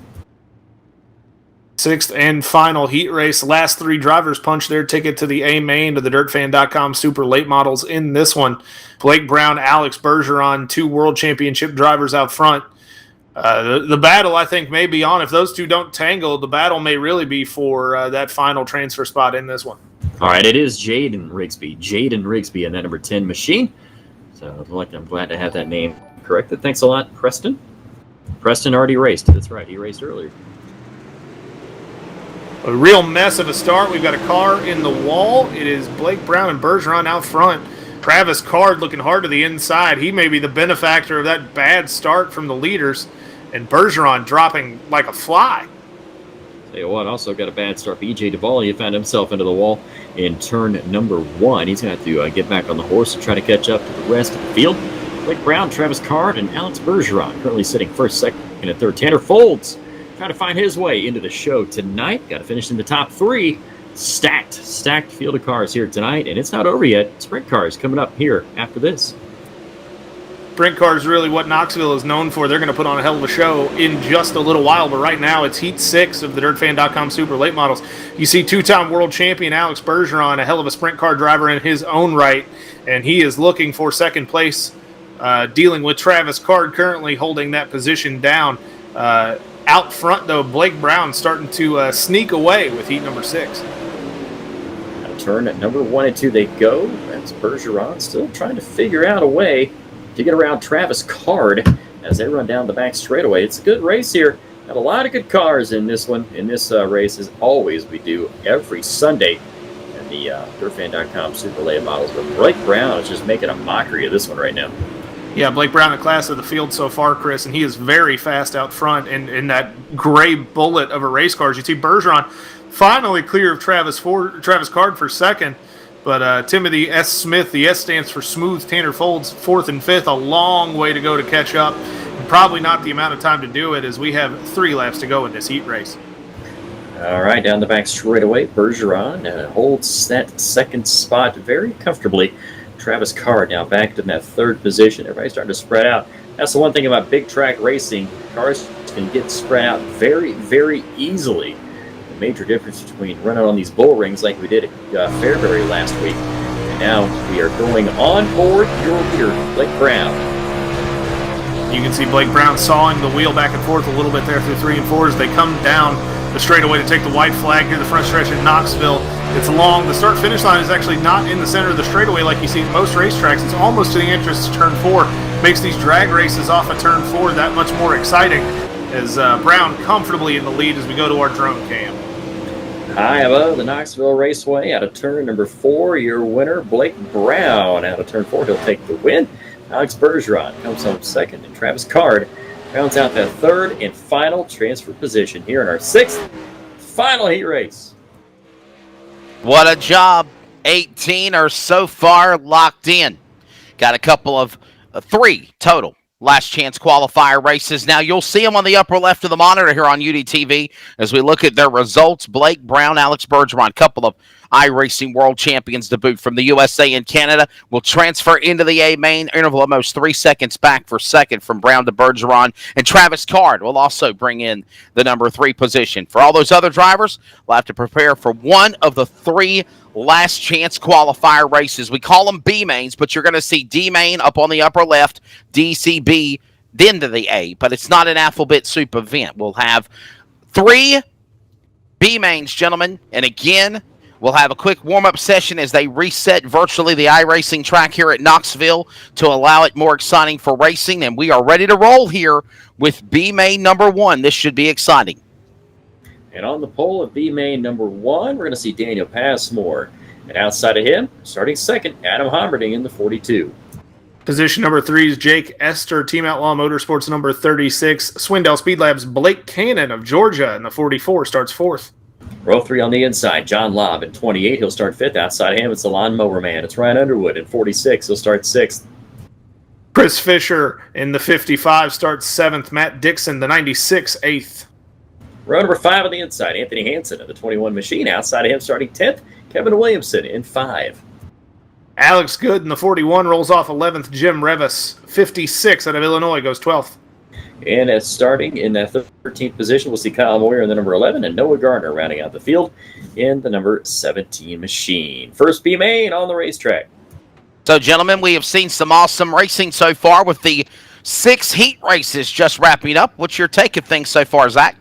6th and final heat race. Last 3 drivers punch their ticket to the A main to the DirtFan.com Super Late Models in this one. Blake Brown, Alex Bergeron, 2 World Championship drivers out front. The battle, I think, may be on. If those 2 don't tangle, the battle may really be for that final transfer spot in this one. All right, it is Jaden Rigsby in that number 10 machine. So I'm glad to have that name corrected. Thanks a lot, Preston. Preston already raced. That's right, he raced earlier. A real mess of a start. We've got a car in the wall. It is Blake Brown and Bergeron out front. Travis Card looking hard to the inside. He may be the benefactor of that bad start from the leaders. And Bergeron dropping like a fly. Tell you what, also got a bad start. BJ Duvall, he found himself into the wall in turn number 1. He's going to have to get back on the horse and try to catch up to the rest of the field. Blake Brown, Travis Card, and Alex Bergeron currently sitting 1st, 2nd, and 3rd. Tanner Folds trying to find his way into the show tonight. Got to finish in the top 3. Stacked field of cars here tonight, and it's not over yet. Sprint cars coming up here after this. Sprint cars really what Knoxville is known for. They're going to put on a hell of a show in just a little while, but right now it's Heat 6 of the DirtFan.com Super Late Models. You see 2-time world champion Alex Bergeron, a hell of a sprint car driver in his own right, and he is looking for second place, dealing with Travis Card currently holding that position down. Out front, though, Blake Brown starting to sneak away with heat number 6. Out of turn at number 1 and 2 they go. That's Bergeron still trying to figure out a way to get around Travis Card as they run down the back straightaway. It's a good race here. Got a lot of good cars in this one. In this race, as always, we do every Sunday at the DirtFan.com Super Late Models. But Blake Brown is just making a mockery of this one right now. Yeah, Blake Brown, the class of the field so far, Chris, and he is very fast out front in that gray bullet of a race car. As you see Bergeron finally clear of Travis Card for second. But Timothy S. Smith, the S stands for Smooth Tanner Folds, 4th and 5th, a long way to go to catch up. And probably not the amount of time to do it, as we have 3 laps to go in this heat race. All right, down the back straightaway, Bergeron holds that second spot very comfortably. Travis Card now back in that 3rd position. Everybody's starting to spread out. That's the one thing about big track racing. Cars can get spread out very, very easily. The major difference between running on these bull rings like we did at Fairbury last week. And now we are going on board your leader, Blake Brown. You can see Blake Brown sawing the wheel back and forth a little bit there through 3 and 4 as they come down the straightaway to take the white flag here, the front stretch at Knoxville. It's long. The start-finish line is actually not in the center of the straightaway like you see at most racetracks. It's almost to the entrance to turn 4. Makes these drag races off of turn 4 that much more exciting as Brown comfortably in the lead as we go to our drone cam. High above the Knoxville Raceway out of turn number 4, your winner, Blake Brown. Out of turn 4, he'll take the win. Alex Bergeron comes home second, and Travis Card rounds out that 3rd and final transfer position here in our 6th final heat race. What a job. 18 are so far locked in. Got a couple of 3 total last chance qualifier races. Now you'll see them on the upper left of the monitor here on UDTV as we look at their results. Blake Brown, Alex Bergeron, couple of iRacing world champions to boot from the USA and Canada, will transfer into the A main. Interval almost 3 seconds back for second from Brown to Bergeron. And Travis Card will also bring in the number 3 position. For all those other drivers, we'll have to prepare for one of the 3 last chance qualifier races. We call them B mains, but you're going to see D main up on the upper left, DCB, then to the A. But it's not an alphabet soup event. We'll have 3 B mains, gentlemen. And again, we'll have a quick warm-up session as they reset virtually the iRacing track here at Knoxville to allow it more exciting for racing. And we are ready to roll here with B main number 1. This should be exciting. And on the pole of B main number 1, we're going to see Daniel Passmore. And outside of him, starting second, Adam Homberding in the 42. Position number 3 is Jake Esther, Team Outlaw Motorsports number 36. Swindell Speed Labs, Blake Cannon of Georgia in the 44 starts 4th. Row 3 on the inside, John Lobb in 28. He'll start 5th. Outside of him, it's the Lawnmower Man. It's Ryan Underwood in 46. He'll start 6th. Chris Fisher in the 55 starts 7th. Matt Dixon, the 96, 8th. Row number 5 on the inside, Anthony Hansen of the 21 Machine. Outside of him, starting 10th, Kevin Williamson in 5. Alex Good in the 41 rolls off 11th. Jim Revis, 56 out of Illinois, goes 12th. And starting in that 13th position, we'll see Kyle Moyer in the number 11 and Noah Gardner rounding out the field in the number 17 Machine. First B main on the racetrack. So, gentlemen, we have seen some awesome racing so far with the 6 heat races just wrapping up. What's your take of things so far, Zach?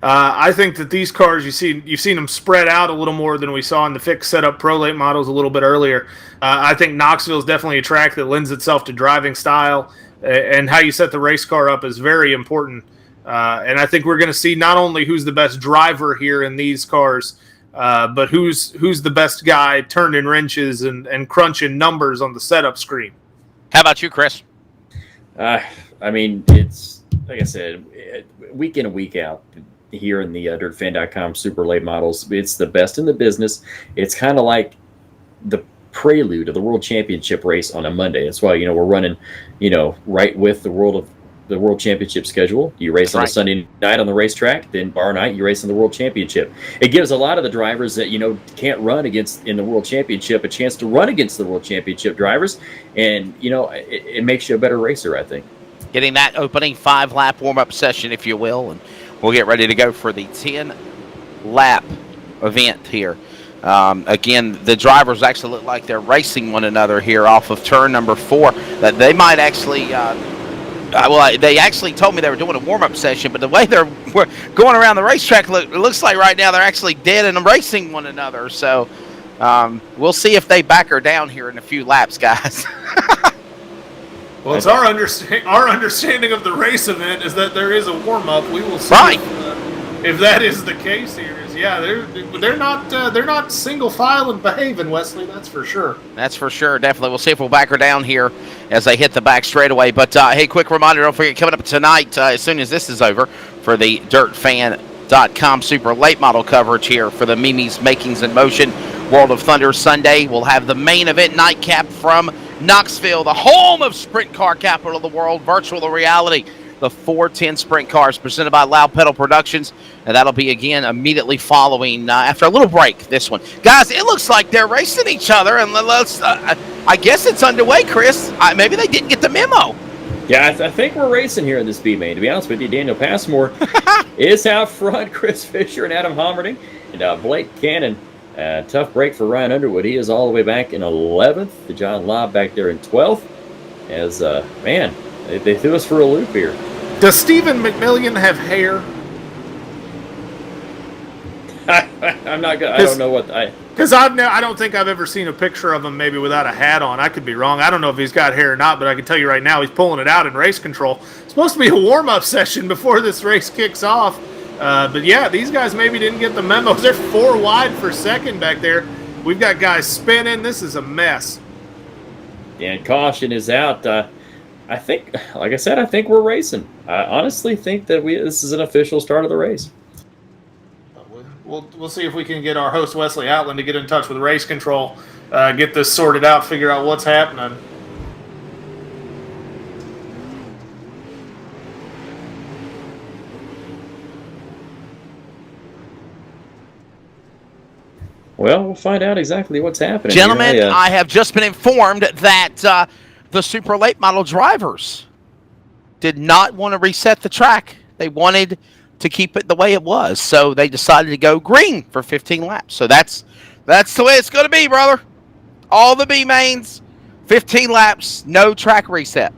I think that these cars, you've seen them spread out a little more than we saw in the fixed setup Pro Late models a little bit earlier. I think Knoxville is definitely a track that lends itself to driving style, and how you set the race car up is very important. And I think we're going to see not only who's the best driver here in these cars, but who's the best guy turning wrenches and crunching numbers on the setup screen. How about you, Chris? I mean, it's, like I said, week in and week out, here in the DirtFan.com Super Late models, it's the best in the business. It's kind of like the prelude of the World Championship race on a Monday. That's why, we're running, right with the World Championship schedule. You race on a Sunday night on the racetrack, then bar night you race in the World Championship. It gives a lot of the drivers that can't run against in the World Championship a chance to run against the World Championship drivers, and it makes you a better racer, I think. Getting that opening 5-lap warm-up session, if you will, and we'll get ready to go for the 10-lap event here. Again, the drivers actually look like they're racing one another here off of turn number 4. That they might actually, they actually told me they were doing a warm-up session, but the way they're going around the racetrack, it looks like right now they're actually dead and racing one another. So we'll see if they back her down here in a few laps, guys. Well, it's our understanding of the race event is that there is a warm-up. We will see if that is the case here. They're not single file and behaving, Wesley. That's for sure. That's for sure. Definitely. We'll see if we'll back her down here as they hit the back straightaway. But hey, quick reminder: don't forget, coming up tonight, as soon as this is over, for the DirtFan.com Super Late Model coverage here for the Mimi's Makings in Motion World of Thunder Sunday. We'll have the main event nightcap from Knoxville, the home of sprint car capital of the world, virtual reality. The 410 sprint cars presented by Loud Pedal Productions. And that'll be, again, immediately following after a little break, this one. Guys, it looks like they're racing each other. And I guess it's underway, Chris. Maybe they didn't get the memo. Yeah, I think we're racing here in this B main. To be honest with you, Daniel Passmore is out front. Chris Fisher and Adam Homerding. And Blake Cannon. Tough break for Ryan Underwood. He is all the way back in 11th. John Lobb back there in 12th. As, man, they threw us for a loop here. Does Stephen McMillian have hair? I'm not good. I don't know what because I don't think I've ever seen a picture of him maybe without a hat on. I could be wrong. I don't know if he's got hair or not, but I can tell you right now he's pulling it out in race control. It's supposed to be a warm-up session before this race kicks off. But yeah, these guys maybe didn't get the memos. They're 4 wide for second back there. We've got guys spinning. This is a mess. Yeah, and caution is out. I think, like I said, I think we're racing. I honestly think that this is an official start of the race. We'll see if we can get our host Wesley Outland to get in touch with race control, get this sorted out, figure out what's happening. Well, we'll find out exactly what's happening. Gentlemen, I have just been informed that the super late model drivers did not want to reset the track. They wanted to keep it the way it was, so they decided to go green for 15 laps. So that's the way it's going to be, brother. All the B mains, 15 laps, no track reset.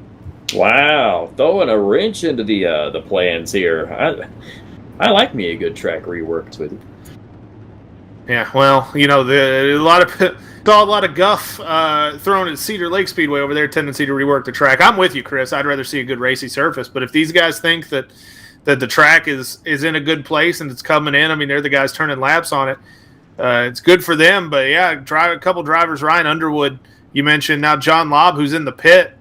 Wow, throwing a wrench into the plans here. I like me a good track rework with it. Yeah, well, you know, a lot of guff thrown at Cedar Lake Speedway over there, tendency to rework the track. I'm with you, Chris. I'd rather see a good racy surface, but if these guys think that the track is in a good place and it's coming in, I mean, they're the guys turning laps on it. It's good for them, but yeah, a couple drivers, Ryan Underwood, you mentioned, now John Lobb, who's in the pit.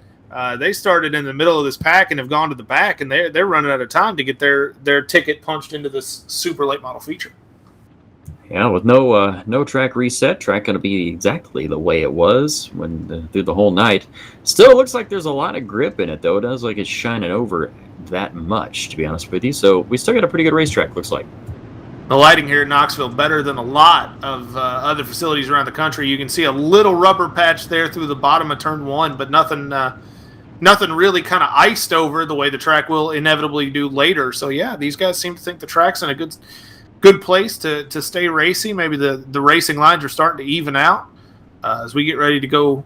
They started in the middle of this pack and have gone to the back, and they're running out of time to get their ticket punched into this super late model feature. Yeah, with no track reset, track going to be exactly the way it was through the whole night. Still looks like there's a lot of grip in it, though. It does look like it's shining over that much, to be honest with you. So we still got a pretty good racetrack, looks like. The lighting here at Knoxville better than a lot of other facilities around the country. You can see a little rubber patch there through the bottom of turn 1, but nothing really kind of iced over the way the track will inevitably do later. So yeah, these guys seem to think the track's in a good place to stay racy. Maybe the racing lines are starting to even out as we get ready to go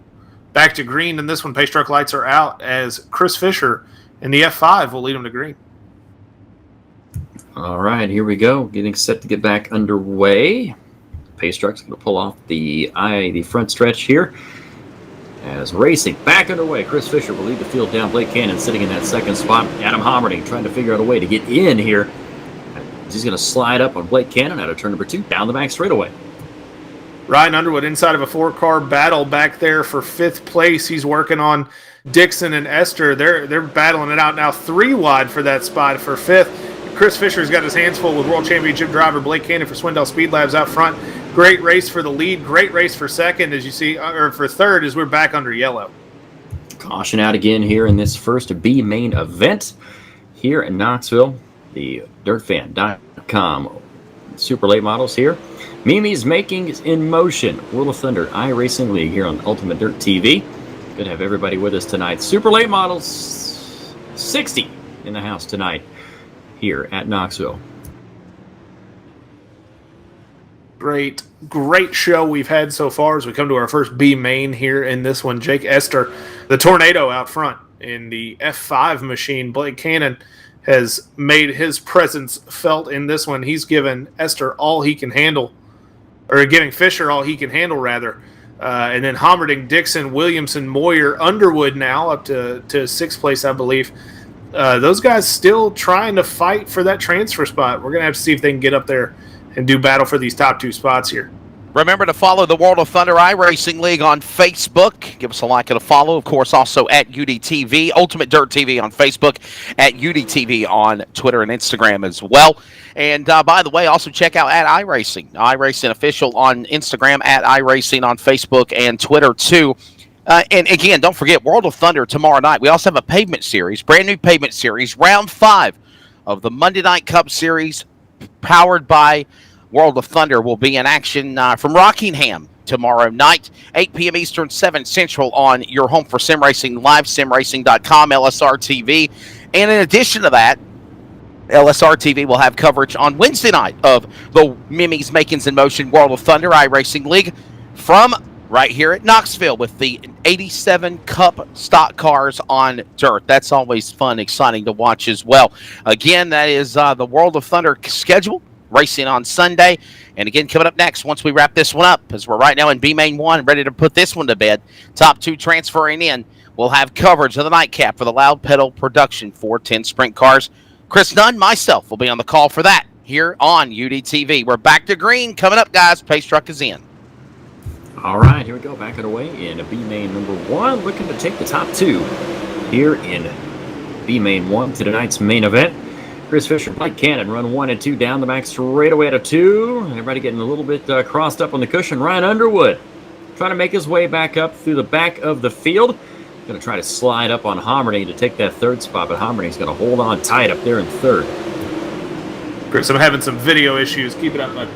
back to green. And this one, pace truck lights are out as Chris Fisher in the F5 will lead them to green. All right, here we go. Getting set to get back underway. Pace truck's going to pull off the front stretch here. As racing back underway, Chris Fisher will lead the field down. Blake Cannon sitting in that second spot. Adam Homerding trying to figure out a way to get in here. He's going to slide up on Blake Cannon out of turn number 2, down the back straightaway. Ryan Underwood inside of a 4-car battle back there for 5th place. He's working on Dixon and Esther. They're battling it out now 3 wide for that spot for 5th. Chris Fisher's got his hands full with World Championship driver Blake Cannon for Swindell Speed Labs out front. Great race for the lead. Great race for second, as you see, or for third, as we're back under yellow. Caution out again here in this first B main event here in Knoxville. The DirtFan.com super late models here. Mimi's Making in Motion. World of Thunder iRacing League here on Ultimate Dirt TV. Good to have everybody with us tonight. Super late models 60 in the house tonight here at Knoxville. Great show we've had so far as we come to our first B main here in this one. Jake Esther, the Tornado out front in the F5 machine. Blake Cannon has made his presence felt in this one. He's given Esther all he can handle, or giving Fisher all he can handle, rather. And then Homerding, Dixon, Williamson, Moyer, Underwood now up to 6th place, I believe. Those guys still trying to fight for that transfer spot. We're going to have to see if they can get up there and do battle for these top 2 spots here. Remember to follow the World of Thunder iRacing League on Facebook. Give us a like and a follow. Of course, also at UDTV, Ultimate Dirt TV on Facebook, at UDTV on Twitter and Instagram as well. And by the way, also check out at iRacing Official on Instagram, at iRacing on Facebook and Twitter too. And again, don't forget, World of Thunder tomorrow night. We also have a pavement series, brand new pavement series, round 5 of the Monday Night Cup Series, powered by World of Thunder, will be in action from Rockingham tomorrow night, 8 p.m. Eastern, 7 Central on your home for sim racing, livesimracing.com, LSR TV. And in addition to that, LSR TV will have coverage on Wednesday night of the Mimis Makings in Motion World of Thunder iRacing League from right here at Knoxville with the 87 Cup stock cars on dirt. That's always fun, exciting to watch as well. Again, that is the World of Thunder schedule. Racing on Sunday. And again, coming up next, once we wrap this one up, as we're right now in B-Main 1, ready to put this one to bed, top 2 transferring in, we'll have coverage of the nightcap for the Loud Pedal Production 410 Sprint Cars. Chris Dunn, myself, will be on the call for that here on UDTV. We're back to green. Coming up, guys, Pace Truck is in. All right, here we go. Back of the way in B-Main number 1, looking to take the top 2 here in B-Main 1 to tonight's main event. Chris Fisher, Blake Cannon, run 1 and 2 down the back straightaway to 2. Everybody getting a little bit crossed up on the cushion. Ryan Underwood trying to make his way back up through the back of the field. Going to try to slide up on Homerding to take that 3rd spot, but Homerding's going to hold on tight up there in 3rd. Chris, I'm having some video issues. Keep it up, bud.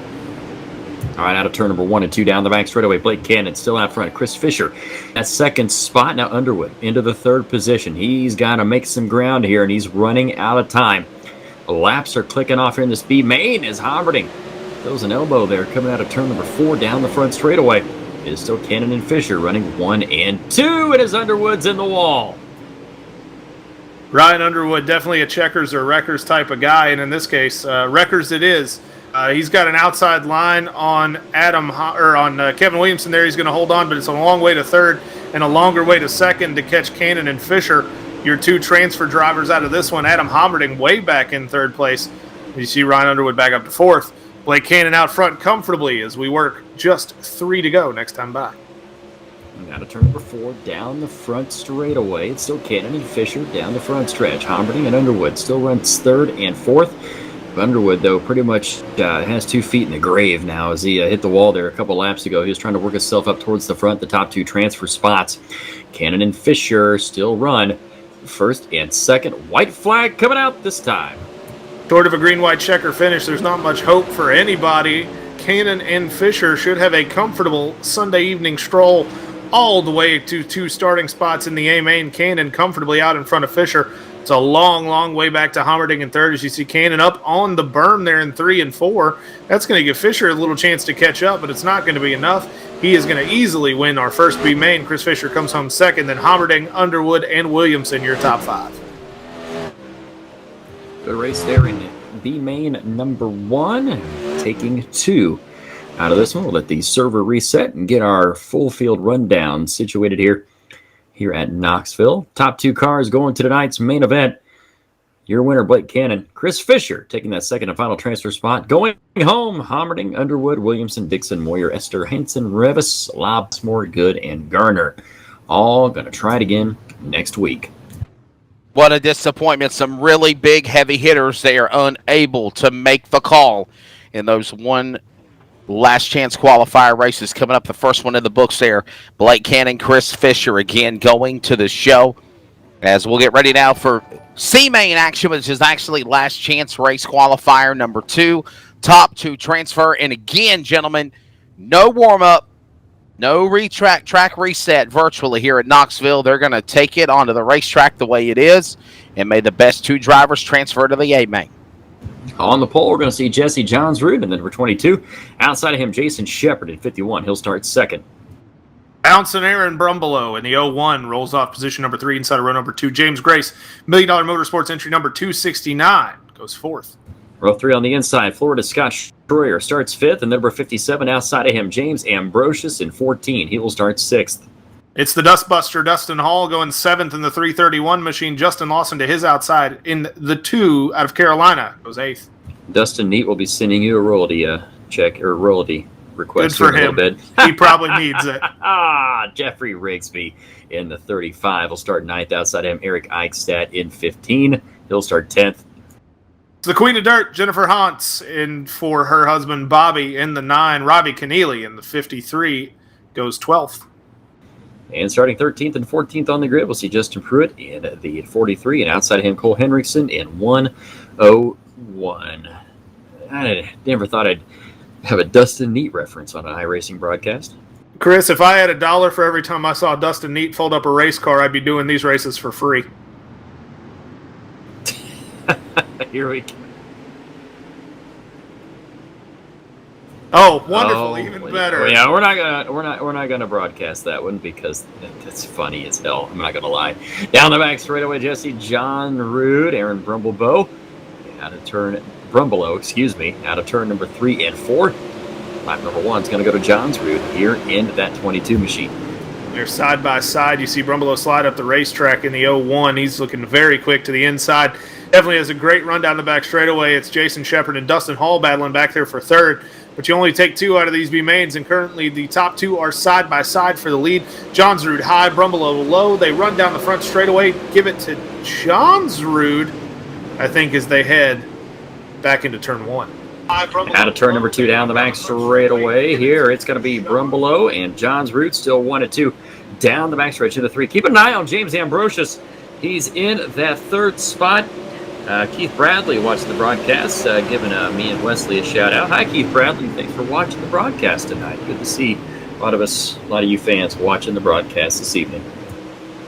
All right, out of turn number 1 and 2 down the back straightaway. Blake Cannon still out front. Chris Fisher, that 2nd spot. Now Underwood into the 3rd position. He's got to make some ground here, and he's running out of time. The laps are clicking off here in this B-Main as Homerding throws an elbow there coming out of turn number 4 down the front straightaway. It is still Cannon and Fisher running 1 and 2, and as Underwood's in the wall. Ryan Underwood, definitely a checkers or wreckers type of guy, and in this case, wreckers it is. He's got an outside line on Kevin Williamson there. He's going to hold on, but it's a long way to 3rd and a longer way to 2nd to catch Cannon and Fisher. Your 2 transfer drivers out of this one. Adam Homerding way back in 3rd place. You see Ryan Underwood back up to 4th. Blake Cannon out front comfortably as we work just 3 to go next time by. Now to turn number 4 down the front straightaway. It's still Cannon and Fisher down the front stretch. Homerding and Underwood still runs 3rd and 4th. Underwood, though, pretty much has 2 feet in the grave now as he hit the wall there a couple laps ago. He was trying to work himself up towards the front, the top 2 transfer spots. Cannon and Fisher still run 1st and 2nd. White flag coming out this time. Short of a green-white checker finish, there's not much hope for anybody. Cannon and Fisher should have a comfortable Sunday evening stroll all the way to 2 starting spots in the A-Main. Cannon comfortably out in front of Fisher. It's a long, long way back to Homerding in 3rd as you see Cannon up on the berm there in 3 and 4. That's going to give Fisher a little chance to catch up, but it's not going to be enough. He is going to easily win our first B-Main. Chris Fisher comes home 2nd, then Homerding, Underwood, and Williamson, your top 5. Good race there in B-Main number 1, taking 2 out of this one. We'll let the server reset and get our full field rundown situated here at Knoxville. Top 2 cars going to tonight's main event. Your winner, Blake Cannon. Chris Fisher taking that 2nd and final transfer spot. Going home, Homerding, Underwood, Williamson, Dixon, Moyer, Esther, Henson, Revis, Lobsmore, Good, and Garner. All going to try it again next week. What a disappointment. Some really big heavy hitters. They are unable to make the call in those last chance qualifier races coming up. The first one in the books there. Blake Cannon, Chris Fisher again going to the show. As we'll get ready now for C-Main action, which is actually last chance race qualifier number 2. Top 2 transfer. And again, gentlemen, no warm-up, no track reset virtually here at Knoxville. They're going to take it onto the racetrack the way it is. And may the best 2 drivers transfer to the A-Main. On the pole, we're going to see Jesse Johnsrud, and then number 22. Outside of him, Jason Shepard at 51. He'll start 2nd. Bouncing Aaron Brumbelow in the 01 rolls off position number 3 inside of row number 2. James Grace, $1 Million Motorsports entry number 269, goes 4th. Row 3 on the inside, Florida Scott Schroyer starts 5th, and number 57 outside of him, James Ambrosius in 14. He will start 6th. It's the Dustbuster, Dustin Hall, going 7th in the 331 machine. Justin Lawson to his outside in the 2 out of Carolina, goes 8th. Dustin Neat will be sending you a royalty check or royalty request Good for here in a him. little bit. He probably needs it. Jeffrey Rigsby in the 35 will start 9th. Outside him, Eric Eichstadt in 15. He'll start 10th. The Queen of Dirt, Jennifer Hantz, and for her husband Bobby in the 9. Robbie Keneally in the 53 goes 12th. And starting 13th and 14th on the grid, we'll see Justin Pruitt in the 43, and outside of him, Cole Henriksen in 101. I never thought I'd have a Dustin Neat reference on an iRacing broadcast. Chris, if I had $1 for every time I saw Dustin Neat fold up a race car, I'd be doing these races for free. Here we go. Oh, wonderful! Even better. Well, yeah, we're not gonna broadcast that one because that's funny as hell. I'm not gonna lie. Down the back straightaway, Jesse John Rood, Aaron Brumblebow, out of turn out of turn number 3 and 4. Lap number 1 is gonna go to John's Rood here in that 22 machine. They're side by side. You see Brumbelow slide up the racetrack in the 01. He's looking very quick to the inside. Definitely has a great run down the back straightaway. It's Jason Shepard and Dustin Hall battling back there for third. But you only take 2 out of these B-mains, and currently the top 2 are side by side for the lead. Johnsrud high, Brumbelow low. They run down the front straightaway, give it to Johnsrud, I think, as they head back into turn 1. Out of turn number 2 down the back straightaway here. It's going to be Brumbelow and Johnsrud still 1 and 2 down the back stretch into 3. Keep an eye on James Ambrosius. He's in that 3rd spot. Keith Bradley watching the broadcast, giving me and Wesley a shout out. Hi, Keith Bradley. Thanks for watching the broadcast tonight. Good to see a lot of you fans watching the broadcast this evening.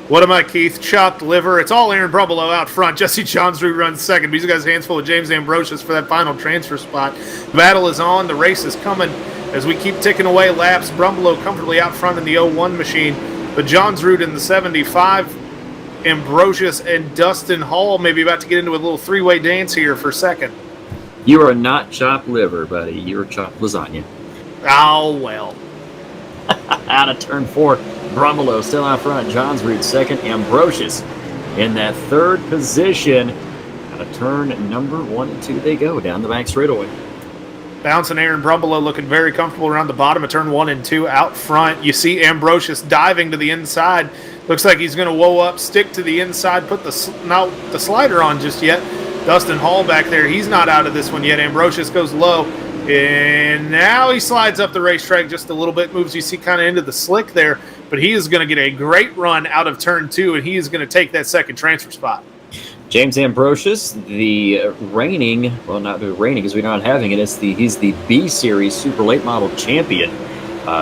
What am I, Keith? Chopped liver. It's all Aaron Brumbelow out front. Jesse Johnsrud runs second. He's got his hands full of James Ambrosius for that final transfer spot. The battle is on. The race is coming as we keep ticking away laps. Brumbelow comfortably out front in the 01 machine, but Johnsrud in the 75. Ambrosius and Dustin Hall maybe about to get into a little 3-way dance here for second. You are not chopped liver, buddy. You're chopped lasagna. Oh, well. Out of turn 4, Brumbelow still out front. Johnsrud second. Ambrosius in that 3rd position. Out of turn number 1 and 2 they go down the back straightaway. Bouncing Aaron Brumbelow looking very comfortable around the bottom of turn 1 and 2 out front. You see Ambrosius diving to the inside. Looks like he's going to woe up, stick to the inside, put not the slider on just yet. Dustin Hall back there, he's not out of this one yet. Ambrosius goes low, and now he slides up the racetrack just a little bit, moves you see kind of into the slick there, but he is going to get a great run out of turn 2, and he is going to take that second transfer spot. James Ambrosius, the reigning, well, not the reigning because we're not having it, he's the B-Series Super Late Model Champion.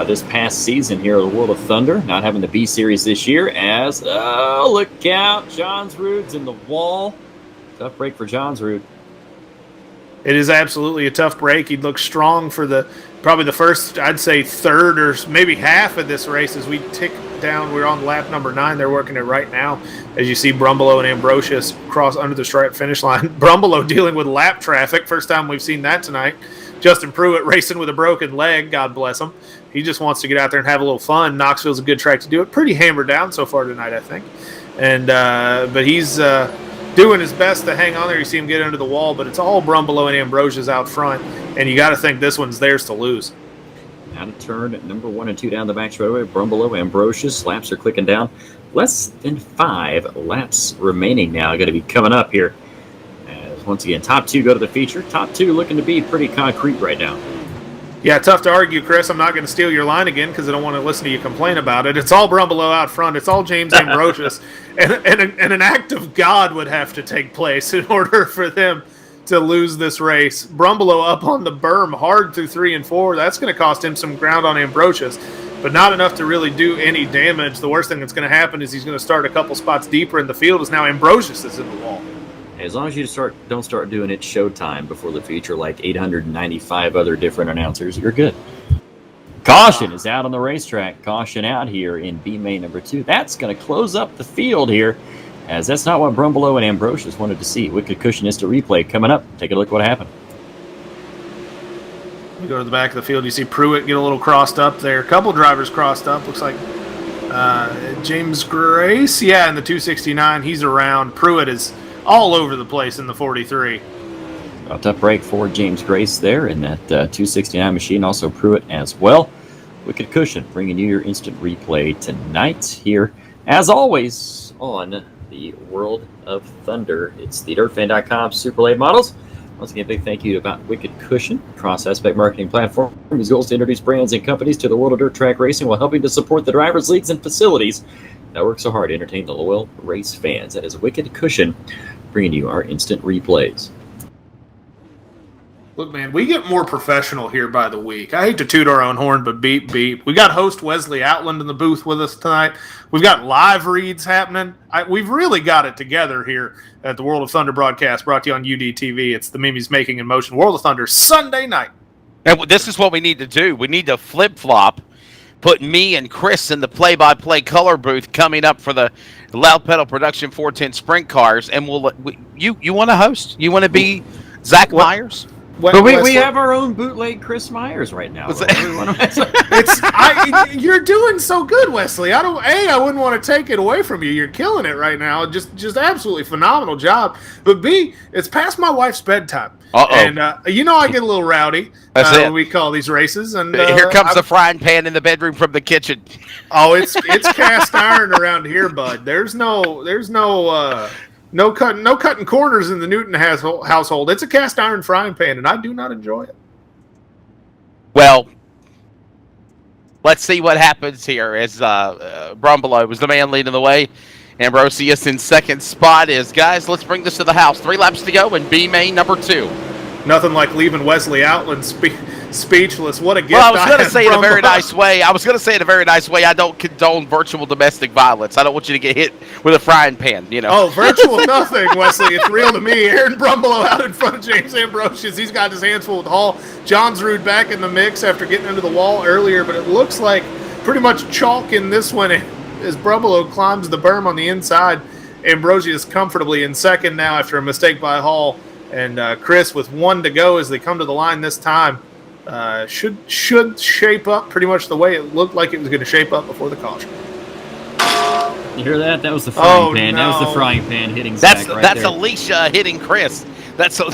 This past season here at the World of Thunder, not having the B Series this year as, oh, look out, Johnsrud's in the wall. Tough break for Johnsrud. It is absolutely a tough break. He'd look strong for probably the first, I'd say, third or maybe half of this race as we tick down. We're on lap number 9. They're working it right now as you see Brumbelow and Ambrosius cross under the stripe finish line. Brumbelow dealing with lap traffic. First time we've seen that tonight. Justin Pruitt racing with a broken leg. God bless him. He just wants to get out there and have a little fun. Knoxville's a good track to do it. Pretty hammered down so far tonight, I think. And but he's doing his best to hang on there. You see him get under the wall, but it's all Brumbelow and Ambrosius out front. And you got to think this one's theirs to lose. Out of turn at number 1 and 2 down the back straightaway. Brumbelow, Ambrosius. Laps are clicking down. Less than 5 laps remaining now. Going to be coming up here. As once again, top 2 go to the feature. Top 2 looking to be pretty concrete right now. Yeah, tough to argue, Chris. I'm not going to steal your line again because I don't want to listen to you complain about it. It's all Brumbelow out front. It's all James Ambrosius. and an act of God would have to take place in order for them to lose this race. Brumbelow up on the berm hard through 3 and 4. That's going to cost him some ground on Ambrosius, but not enough to really do any damage. The worst thing that's going to happen is he's going to start a couple spots deeper in the field as now Ambrosius is in the wall. As long as you don't start doing it showtime before the feature like 895 other different announcers, you're good. Caution is out on the racetrack. Caution out here in B-Main number 2. That's going to close up the field here, as that's not what Brumbelow and Ambrosius wanted to see. Wicked Cushionista replay coming up. Take a look at what happened. We go to the back of the field. You see Pruitt get a little crossed up there. A couple drivers crossed up. Looks like James Grace. Yeah, in the 269. He's around. Pruitt is all over the place in the 43. A tough break for James Grace there in that 269 machine. Also Pruitt as well. Wicked Cushion bringing you your instant replay tonight here, as always, on the World of Thunder. It's the DirtFan.com Super Late Models. Once again, big thank you about Wicked Cushion, cross-aspect marketing platform. Whose goal is to introduce brands and companies to the world of dirt track racing while helping to support the drivers, leagues, and facilities that work so hard to entertain the loyal race fans. That is Wicked Cushion, bringing you our instant replays. Look, man, we get more professional here by the week. I hate to toot our own horn, but beep, beep. We got host Wesley Outland in the booth with us tonight. We've got live reads happening. We've really got it together here at the World of Thunder broadcast, brought to you on UDTV. It's the Mimi's Making in Motion World of Thunder Sunday night. And this is what we need to do. We need to flip-flop, put me and Chris in the play-by-play color booth coming up for the Loud Pedal Production 410 Sprint Cars, and you want to host? You want to be Zach Myers? But we have our own bootleg Chris Myers right now. You're doing so good, Wesley. I wouldn't want to take it away from you. You're killing it right now. Just absolutely phenomenal job. But B, it's past my wife's bedtime. And I get a little rowdy when we call these races. And here comes the frying pan in the bedroom from the kitchen. Oh, it's cast iron around here, bud. There's no cutting corners in the Newton household. It's a cast iron frying pan, and I do not enjoy it. Well, let's see what happens here as Brumbelow was the man leading the way. Ambrosius in second spot is, guys, let's bring this to the house. 3 laps to go in B main number 2. Nothing like leaving Wesley Outland speechless. What a gift. Well, I was going to say in a very nice way. I don't condone virtual domestic violence. I don't want you to get hit with a frying pan, Oh, virtual nothing, Wesley. It's real to me. Aaron Brumbelow out in front of James Ambrosius. He's got his hands full with Hall. John's Rude back in the mix after getting into the wall earlier, but it looks like pretty much chalk in this one as Brumbelow climbs the berm on the inside. Ambrosius comfortably in second now after a mistake by Hall. And Chris with 1 to go as they come to the line this time. Should shape up pretty much the way it looked like it was going to shape up before the caution. You hear that? That was the frying pan. No. That was the frying pan hitting Zach That's there. Alicia hitting Chris. That's a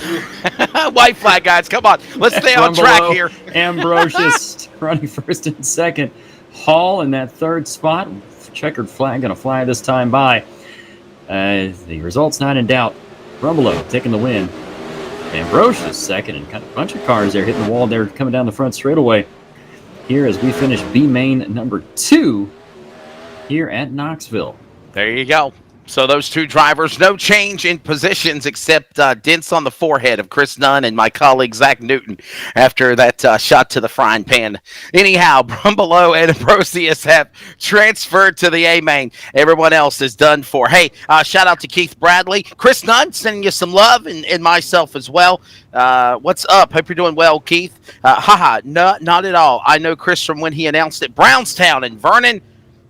white flag, guys. Come on. Let's stay on track here. Ambrosius running first and second. Hall in that third spot. Checkered flag going to fly this time by. The result's not in doubt. Brumbelow taking the win. Ambrosius second, and got a bunch of cars there hitting the wall there coming down the front straightaway here as we finish B main number 2 here at Knoxville. There you go. So those 2 drivers, no change in positions except dents on the forehead of Chris Nunn and my colleague Zach Newton after that shot to the frying pan. Anyhow, Brumbelow and Ambrosius have transferred to the A main. Everyone else is done for. Hey, shout out to Keith Bradley. Chris Nunn sending you some love and myself as well. What's up? Hope you're doing well, Keith. Not at all. I know Chris from when he announced at Brownstown and Vernon.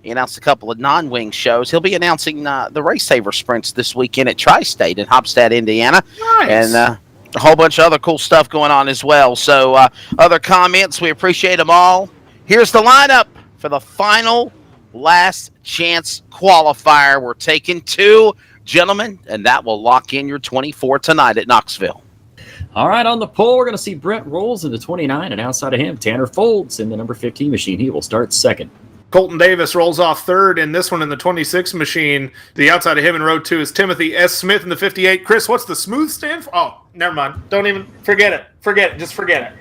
He announced a couple of non-wing shows. He'll be announcing the Race Saver Sprints this weekend at Tri-State in Hopstad, Indiana. Nice. And a whole bunch of other cool stuff going on as well. So other comments, we appreciate them all. Here's the lineup for the final last chance qualifier. We're taking 2 gentlemen, and that will lock in your 24 tonight at Knoxville. All right, on the pole, we're going to see Brett Rolls in the 29, and outside of him, Tanner Folds in the number 15 machine. He will start second. Colton Davis rolls off third in this one in the 26 machine. The outside of him in row 2 is Timothy S. Smith in the 58. Chris, what's the smooth stand for? Oh, never mind. Don't even forget it. Just forget it.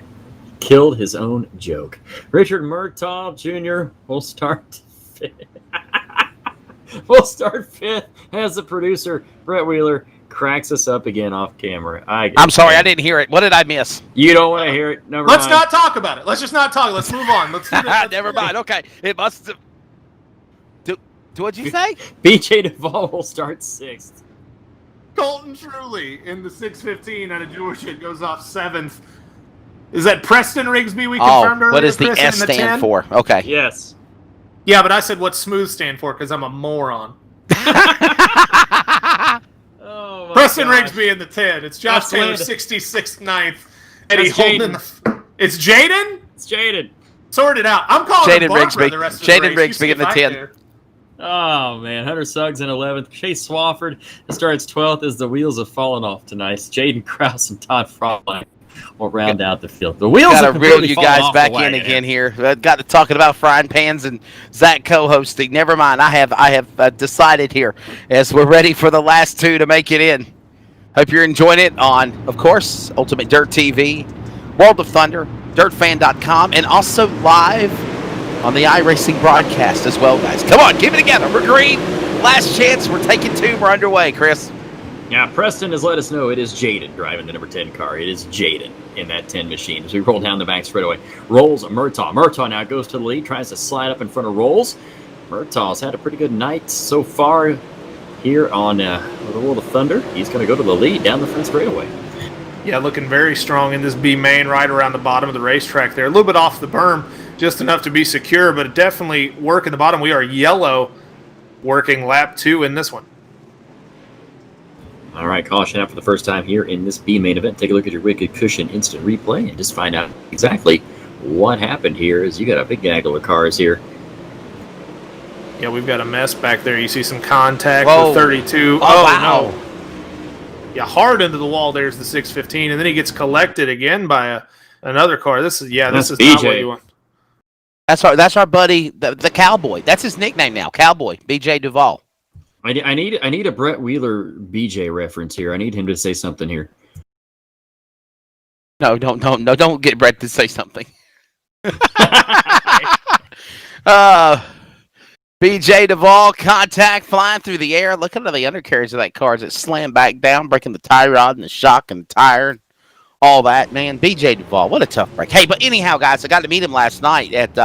Killed his own joke. Richard Murtaugh Jr. will start fifth. As the producer, Brett Wheeler, cracks us up again off camera. I'm sorry, I didn't hear it. What did I miss? You don't want to hear it. Let's not talk about it. Let's just not talk. Let's move on. Never mind. Okay. It must have... What'd you say? BJ Duvall will start 6th. Colton Truly in the 615 out of Georgia goes off 7th. Is that Preston Rigsby we confirmed earlier? What does the Chris, S stand for? Okay. Yes. Yeah, but I said what smooth stand for because I'm a moron. Oh Preston Rigsby in the 10. It's Josh Taylor, 66th, 9th. Eddie Holden. It's Jaden? It's Jaden. Sort it out. I'm calling Jaden him Barbara Rigsby. the rest of Jaden the race. Rigsby in the 10. Oh, man. Hunter Suggs in 11th. Chase Swafford starts 12th as the wheels have fallen off tonight. Jaden Krause and Todd Frontline will round out the field. The wheels Got have to reel completely you fallen guys off back the in wagon again here. Got to talking about frying pans and Zach co-hosting. Never mind. I have decided here as we're ready for the last two to make it in. Hope you're enjoying it on, of course, Ultimate Dirt TV, World of Thunder, DirtFan.com, and also live on the iRacing broadcast as well, guys. Come on, keep it together. We're green. Last chance. We're taking two. We're underway, Chris. Yeah, Preston has let us know it is Jaden driving the number 10 car. It is Jaden in that 10 machine. As we roll down the back straightaway, Rolls Murtaugh. Murtaugh now goes to the lead, tries to slide up in front of Rolls. Murtaugh's had a pretty good night so far here on the World of Thunder. He's going to go to the lead down the front straightaway. Yeah, looking very strong in this B main right around the bottom of the racetrack there. A little bit off the berm, just enough to be secure, but definitely working the bottom. We are yellow working lap 2 in this one. All right, caution out for the first time here in this B main event. Take a look at your Wicked Cushion instant replay and just find out exactly what happened here as you got a big gaggle of cars here. Yeah, we've got a mess back there. You see some contact Whoa. with 32. Oh, wow. No. Yeah, hard into the wall. There's the 615, and then he gets collected again by another car. This is not what you want. That's our buddy, the Cowboy. That's his nickname now, Cowboy, BJ Duvall. I need a Brett Wheeler BJ reference here. I need him to say something here. No, don't get Brett to say something. BJ Duvall, contact flying through the air. Look at the undercarriage of that car as it slammed back down, breaking the tie rod and the shock and the tire and all that. Man, BJ Duvall, what a tough break. Hey, but anyhow, guys, I got to meet him last night at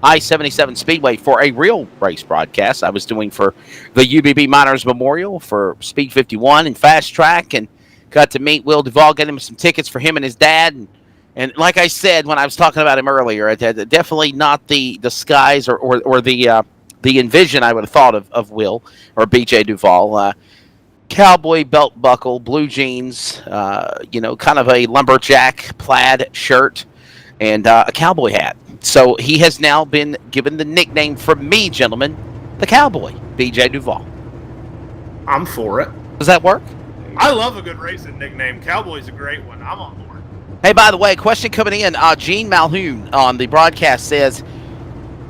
I-77 Speedway for a real race broadcast I was doing for the UBB Miners Memorial for Speed 51 and Fast Track, and got to meet Will Duvall, get him some tickets for him and his dad. And like I said when I was talking about him earlier, definitely not the skies or the envision I would have thought of Will or BJ Duvall. Cowboy belt buckle, blue jeans, kind of a lumberjack plaid shirt, and a cowboy hat. So he has now been given the nickname from me, gentlemen, the Cowboy, BJ Duvall. I'm for it. Does that work? I love a good racing nickname. Cowboy's a great one. I'm on board. Hey, by the way, question coming in. Gene Malhoun on the broadcast says,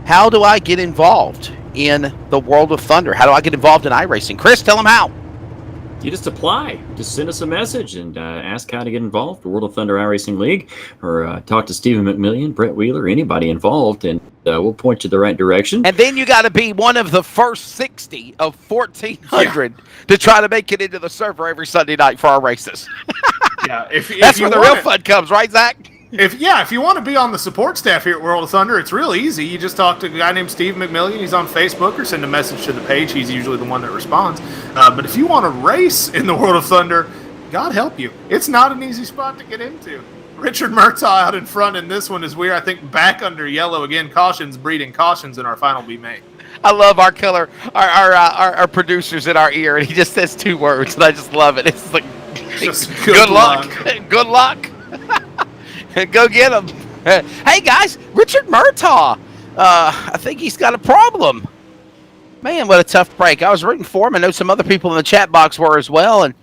how do I get involved in the World of Thunder? How do I get involved in iRacing? Chris, tell him how. You just apply. Just send us a message and ask how to get involved. The World of Thunder iRacing League, or talk to Stephen McMillian, Brett Wheeler, anybody involved, and we'll point you the right direction. And then you got to be one of the first 60 of 1,400 to try to make it into the server every Sunday night for our races. Yeah, That's where the real fun comes, right, Zach? If you want to be on the support staff here at World of Thunder, it's real easy. You just talk to a guy named Steve McMillian. He's on Facebook, or send a message to the page. He's usually the one that responds. But if you want to race in the World of Thunder, God help you. It's not an easy spot to get into. Richard Murtaugh out in front in this one as we're, I think, back under yellow again. Cautions breeding cautions in our final B main. I love our killer, our producers in our ear, and he just says two words, and I just love it. It's like, Just good luck. Good luck. Go get him. Hey, guys, Richard Murtaugh. I think he's got a problem. Man, what a tough break. I was rooting for him. I know some other people in the chat box were as well. And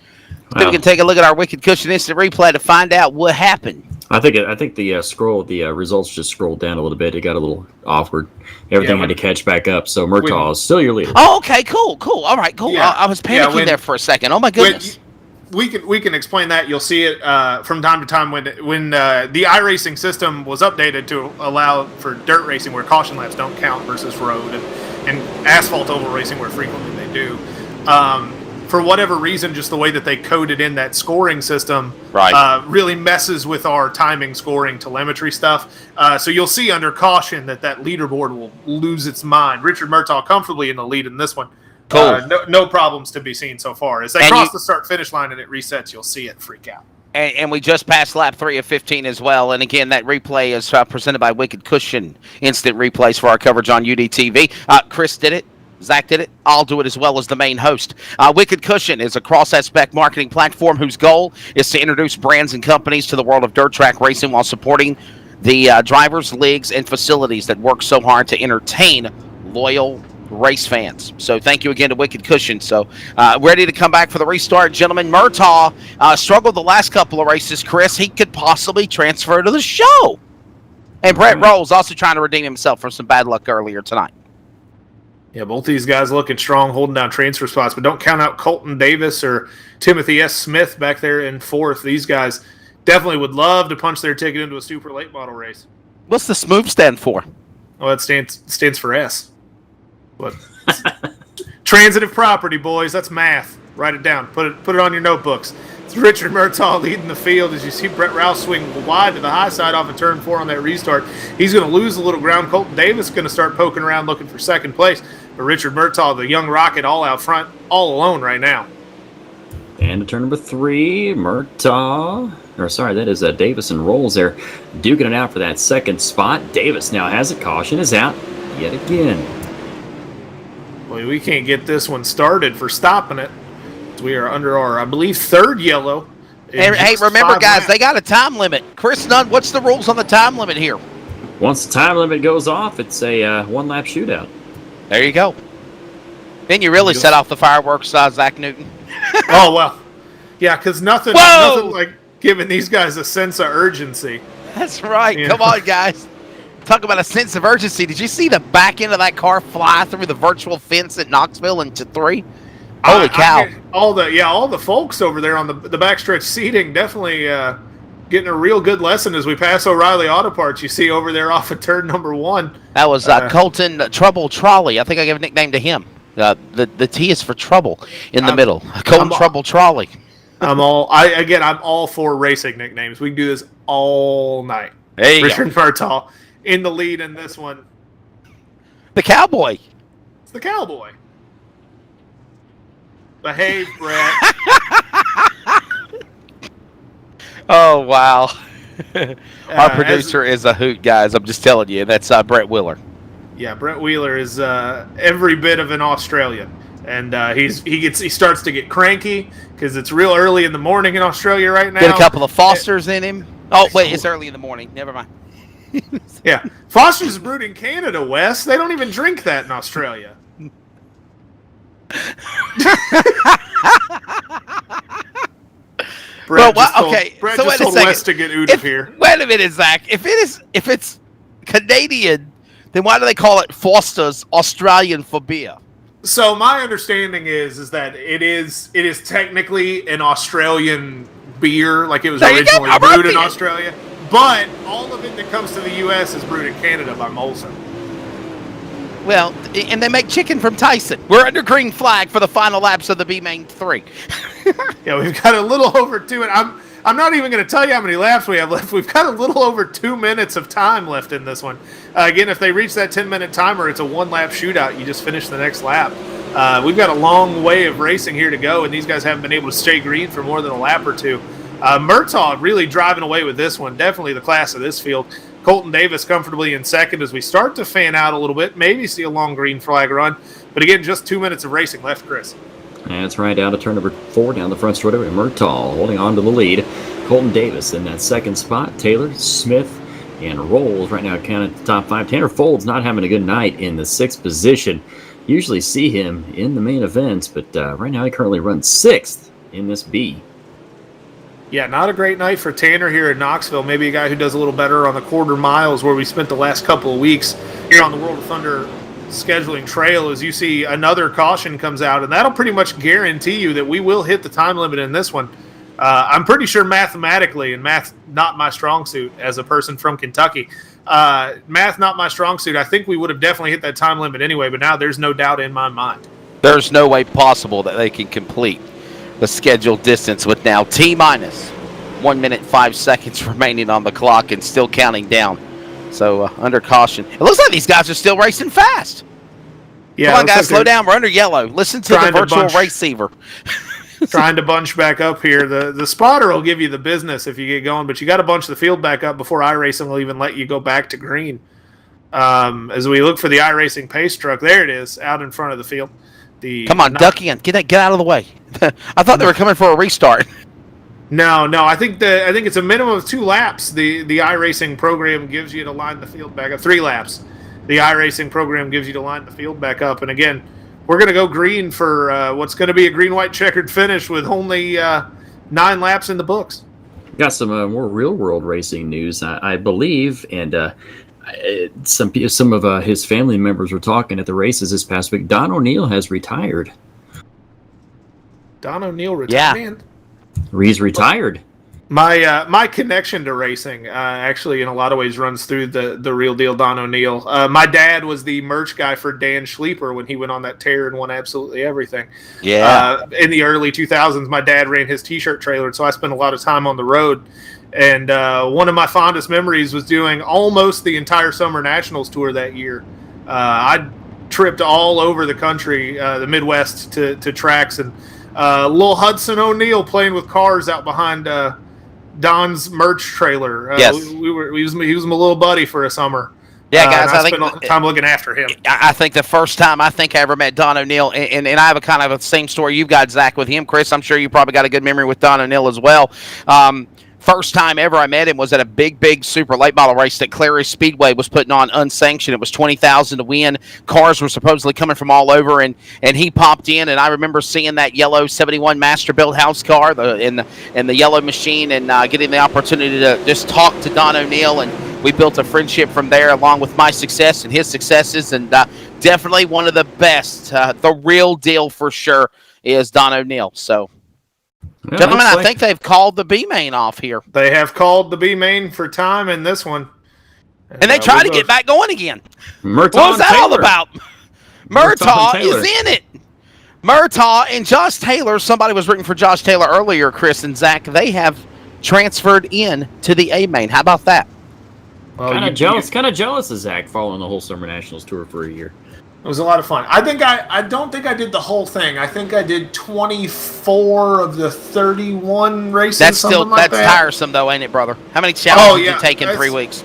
we can take a look at our Wicked Cushion instant replay to find out what happened. I think the results just scrolled down a little bit. It got a little awkward. Everything had to catch back up. So Murtaugh is still your leader. Oh, okay, cool. All right, cool. Yeah. I was panicking there for a second. Oh my goodness. We can explain that. You'll see it from time to time when the iRacing system was updated to allow for dirt racing where caution laps don't count versus road and asphalt oval racing where frequently they do. For whatever reason, just the way that they coded in that scoring system really messes with our timing scoring telemetry stuff. So you'll see under caution that leaderboard will lose its mind. Richard Murtaugh comfortably in the lead in this one. Cool. No problems to be seen so far. As they cross the start-finish line and it resets, you'll see it freak out. And we just passed lap 3 of 15 as well. And again, that replay is presented by Wicked Cushion Instant Replays for our coverage on UDTV. Chris did it. Zach did it. I'll do it as well as the main host. Wicked Cushion is a cross-aspect marketing platform whose goal is to introduce brands and companies to the world of dirt track racing while supporting the drivers, leagues, and facilities that work so hard to entertain loyal race fans. So thank you again to Wicked Cushion. So ready to come back for the restart. Gentlemen, Murtaugh struggled the last couple of races. Chris, he could possibly transfer to the show. And Brett Rolls also trying to redeem himself from some bad luck earlier tonight. Yeah, both these guys looking strong, holding down transfer spots, but don't count out Colton Davis or Timothy S. Smith back there in fourth. These guys definitely would love to punch their ticket into a super late model race. What's the SMOOF stand for? Oh, that stands for S. What? Transitive property, boys. That's math. Write it down. Put it on your notebooks. It's Richard Murtaugh leading the field as you see Brett Rouse swing wide to the high side off of turn 4 on that restart. He's going to lose a little ground. Colton Davis going to start poking around looking for second place. But Richard Murtaugh, the young rocket, all out front, all alone right now. And to turn number 3, that is Davis and Rolls there, duking it out for that second spot. Davis now has it. Caution is out yet again. Boy, we can't get this one started for stopping it. We are under our, I believe, third yellow. Hey, remember, guys, they got a time limit. Chris Nunn, what's the rules on the time limit here? Once the time limit goes off, it's a one-lap shootout. There you go. Then you really set off the fireworks, Zach Newton. Oh, well. Yeah, because nothing like giving these guys a sense of urgency. That's right. Yeah. Come on, guys. Talk about a sense of urgency. Did you see the back end of that car fly through the virtual fence at Knoxville into 3? Holy cow. All the folks over there on the backstretch seating definitely getting a real good lesson as we pass O'Reilly Auto Parts. You see over there off of turn number 1. That was Colton Trouble Trolley. I think I gave a nickname to him. The T is for trouble in the middle. Colton Trouble Trolley. I'm all for racing nicknames. We can do this all night. There you Richard Murtaugh in the lead in this one. The Cowboy. It's the Cowboy. Behave, Brett. Oh, wow. Our producer is a hoot, guys. I'm just telling you. That's Brett Wheeler. Yeah, Brett Wheeler is every bit of an Australian. And he starts to get cranky because it's real early in the morning in Australia right now. Get a couple of Fosters in him. Oh, wait, it's early in the morning. Never mind. Yeah. Foster's brewed in Canada, Wes. They don't even drink that in Australia. Brett just told Wes to get out of here. Wait a minute, Zach. If it's Canadian, then why do they call it Foster's Australian for beer? So my understanding is that it is technically an Australian beer, like it was originally brewed in Australia, but all of it that comes to the U.S. is brewed in Canada by Molson. Well, and they make chicken from Tyson. We're under green flag for the final laps of the B-Main 3. Yeah, we've got a little over 2, and I'm not even going to tell you how many laps we have left. We've got a little over 2 minutes of time left in this one. Again, if they reach that 10-minute timer, it's a one-lap shootout. You just finish the next lap. We've got a long way of racing here to go, and these guys haven't been able to stay green for more than a lap or 2. Murtaugh really driving away with this one. Definitely the class of this field. Colton Davis comfortably in second as we start to fan out a little bit. Maybe see a long green flag run. But again, just 2 minutes of racing left, Chris. That's right, down to turn number 4 down the front straightaway. Murtaugh holding on to the lead. Colton Davis in that second spot. Taylor, Smith, and Rolls right now counted the top 5. Tanner Folds not having a good night in the 6th position. Usually see him in the main events, but right now he currently runs 6th in this B. Yeah, not a great night for Tanner here in Knoxville. Maybe a guy who does a little better on the quarter miles where we spent the last couple of weeks here on the World of Thunder scheduling trail as you see another caution comes out, and that'll pretty much guarantee you that we will hit the time limit in this one. I'm pretty sure mathematically, and math not my strong suit as a person from Kentucky, math not my strong suit, I think we would have definitely hit that time limit anyway, but now there's no doubt in my mind. There's no way possible that they can complete the scheduled distance with now T-minus 1 minute 5 seconds remaining on the clock and still counting down. So under caution. It looks like these guys are still racing fast. Yeah, come on, guys, slow down. We're under yellow. Listen to the virtual receiver. Trying to bunch back up here. The spotter will give you the business if you get going, but you got to bunch the field back up before iRacing will even let you go back to green. As we look for the iRacing pace truck, there it is, out in front of the field. Come on, duck in. Get out of the way. I thought they were coming for a restart. No. I think it's a minimum of 2 laps. The iRacing program gives you to line the field back up. 3 laps. the iRacing program gives you to line the field back up. And again, we're going to go green for what's going to be a green-white checkered finish with only 9 laps in the books. Got some more real-world racing news, I believe, and some of his family members were talking at the races this past week. Don O'Neill has retired. Don O'Neill retired? Yeah. Man. He's retired. My connection to racing actually in a lot of ways runs through the real deal Don O'Neill. My dad was the merch guy for Dan Schleeper when he went on that tear and won absolutely everything. Yeah. In the early 2000s, my dad ran his T-shirt trailer, and so I spent a lot of time on the road. And one of my fondest memories was doing almost the entire Summer Nationals tour that year. I tripped all over the country, the Midwest, to tracks, and little Hudson O'Neill playing with cars out behind Don's merch trailer. Yes. He was my little buddy for a summer. Yeah, guys, I spent time looking after him. I think the first time I ever met Don O'Neill, and I have a kind of a same story you've got, Zach, with him. Chris, I'm sure you probably got a good memory with Don O'Neill as well. First time ever I met him was at a big super late model race that Clary Speedway was putting on unsanctioned. It was $20,000 to win. Cars were supposedly coming from all over, and he popped in, and I remember seeing that yellow 71 Masterbuilt house car in the yellow machine, and getting the opportunity to just talk to Don O'Neill, and we built a friendship from there, along with my success and his successes, and definitely one of the best. The real deal for sure is Don O'Neill. So. Yeah, gentlemen, I think they've called the B main off here. They have called the B main for time in this one. And they try to get back going again. Murtaugh, what was that Taylor. all about? Murtaugh is in it. Murtaugh and Josh Taylor. Somebody was rooting for Josh Taylor earlier, Chris and Zach. They have transferred in to the A main. How about that? Well, kind of jealous of Zach following the whole Summer Nationals tour for a year. It was a lot of fun. I don't think I did the whole thing. I think I did 24 of the 31 races. That's that's tiresome though, ain't it, brother? How many challenges did you take in 3 weeks?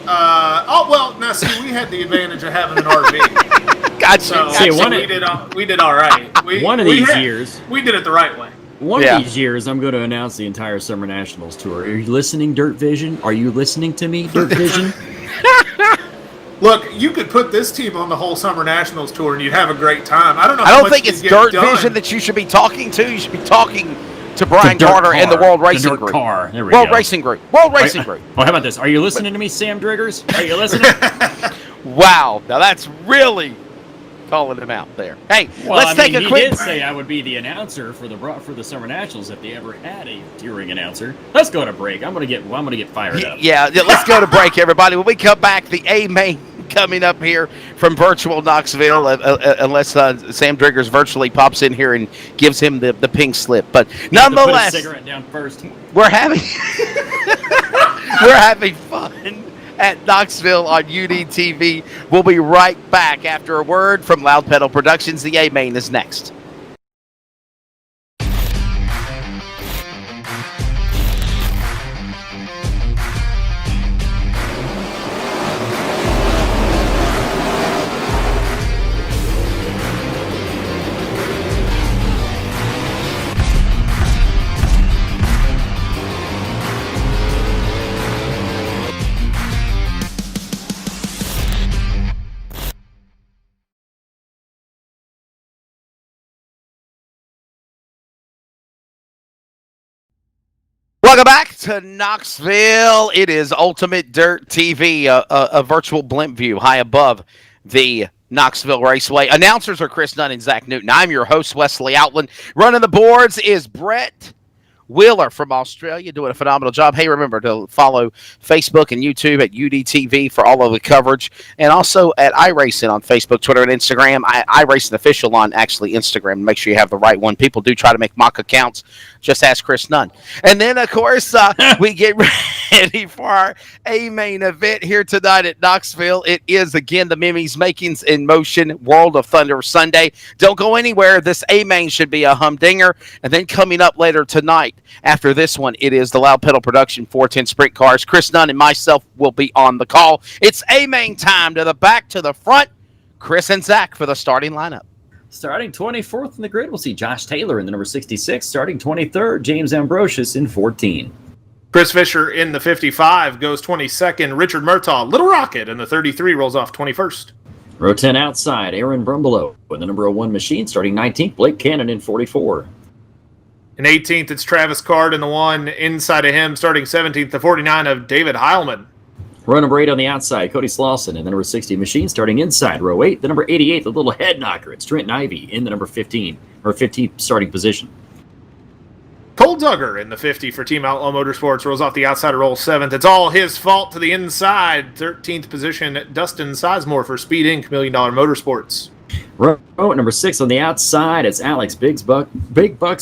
Now see, we had the advantage of having an RV. Gotcha. So we did all right. One of these years, we did it the right way. One of these years, I'm going to announce the entire Summer Nationals tour. Are you listening, Dirt Vision? Are you listening to me, Dirt Vision? Look, you could put this team on the whole Summer Nationals tour, and you'd have a great time. I don't think it's Dirt Vision that you should be talking to. You should be talking to Brian Carter and the World Racing Group. There we World go. Racing Group. World Racing Group. Well, how about this? Are you listening to me, Sam Driggers? Are you listening? Wow. Now that's really calling him out there. Hey, let's take a quick. He did say I would be the announcer for the Summer Nationals if they ever had a touring announcer. Let's go to break. I'm gonna get fired up. Yeah, let's go to break, everybody. When we come back, the A main coming up here from virtual Knoxville, unless Sam Driggers virtually pops in here and gives him the pink slip. But nonetheless, put a cigarette down first. We're having fun at Knoxville on UDTV. We'll be right back after a word from Loud Pedal Productions. The A main is next. Welcome back to Knoxville. It is Ultimate Dirt TV, a virtual blimp view high above the Knoxville Raceway. Announcers are Chris Nunn and Zach Newton. I'm your host, Wesley Outland. Running the boards is Brett Wheeler from Australia, doing a phenomenal job. Hey, remember to follow Facebook and YouTube at UDTV for all of the coverage, and also at iRacing on Facebook, Twitter, and Instagram. iRacing Official on actually Instagram. Make sure you have the right one. People do try to make mock accounts. Just ask Chris Nunn. And then, of course, we get ready for our A-main event here tonight at Knoxville. It is, again, the Mimi's Makings in Motion World of Thunder Sunday. Don't go anywhere. This A-main should be a humdinger. And then coming up later tonight, after this one, it is the Loud Pedal Production 410 Sprint Cars. Chris Nunn and myself will be on the call. It's A-main time. To the back, to the front. Chris and Zach for the starting lineup. Starting 24th in the grid, we'll see Josh Taylor in the number 66. Starting 23rd, James Ambrosius in 14. Chris Fisher in the 55 goes 22nd. Richard Murtaugh, Little Rocket in the 33 rolls off 21st. Row 10 outside, Aaron Brumbelow with the number 01 machine starting 19th. Blake Cannon in 44. In 18th, it's Travis Card in the 1. Inside of him, starting 17th, the 49 of David Heilman. Row number 8 on the outside, Cody Slauson in the number 60 machine starting inside. Row 8, the number 88, the little head knocker. It's Trenton Ivey in the number 15, or 15th starting position. Cole Duggar in the 50 for Team Outlaw Motorsports rolls off the outside of roll 7th. It's all his fault to the inside. 13th position, Dustin Sizemore for Speed Inc. $1 Million Motorsports. Row number 6 on the outside, it's Alex Big Bucks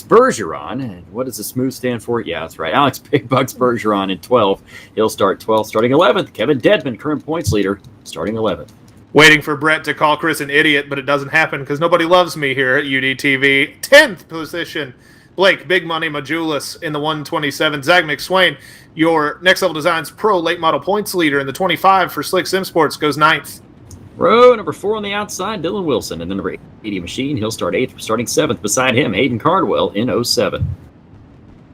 Bergeron. And what does the smooth stand for? Yeah, that's right. Alex Big Bucks Bergeron in 12. He'll start 12th, starting 11th. Kevin Dedman, current points leader, starting 11th. Waiting for Brett to call Chris an idiot, but it doesn't happen because nobody loves me here at UDTV. 10th position, Blake Big Money Majulis in the 127. Zach McSwain, your Next Level Designs Pro late model points leader in the 25 for Slick Sim Sports, goes 9th. Row number 4 on the outside, Dylan Wilson in the number 80 machine. He'll start 8th, starting 7th. Beside him, Hayden Cardwell in 07.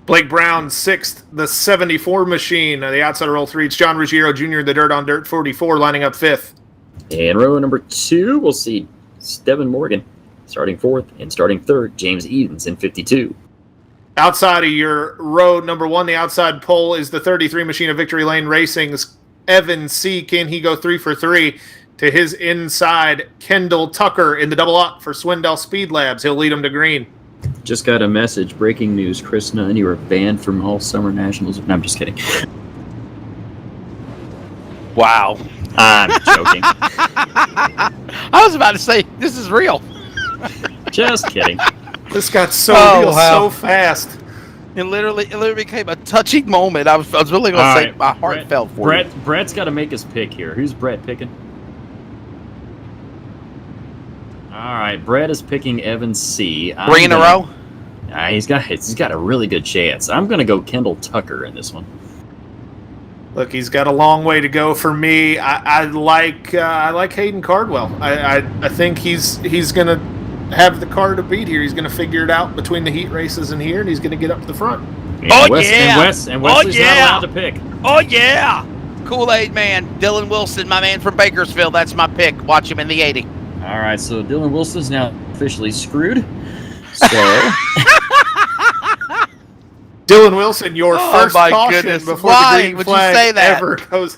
Blake Brown, 6th, the 74 machine. The outside of roll 3, it's John Ruggiero Jr., the Dirt on Dirt 44, lining up 5th. And row number 2, we'll see Devin Morgan starting 4th, and starting 3rd, James Edens in 52. Outside of your row number 1, the outside pole is the 33 machine of Victory Lane Racing's Evan C. Can he go 3 for 3? To his inside, Kendall Tucker in the double up for Swindell Speed Labs. He'll lead him to green. Just got a message. Breaking news. Chris Nunn, you were banned from all summer nationals. No, I'm just kidding. Wow. I'm joking. I was about to say, this is real. Just kidding. This got so real so fast. It literally became a touching moment. I was really going to say my heart fell for you. Brett's got to make his pick here. Who's Brett picking? All right, Brett is picking Evan C. 3 in a row? He's got a really good chance. I'm going to go Kendall Tucker in this one. Look, he's got a long way to go for me. I like Hayden Cardwell. I think he's going to have the car to beat here. He's going to figure it out between the heat races and here, and he's going to get up to the front. And Wesley's not allowed to pick. Oh, yeah. Kool-Aid man, Dylan Wilson, my man from Bakersfield. That's my pick. Watch him in the 80. All right, so Dylan Wilson's now officially screwed. So Dylan Wilson, your first caution goodness. before Why the green would flag you say that? ever goes.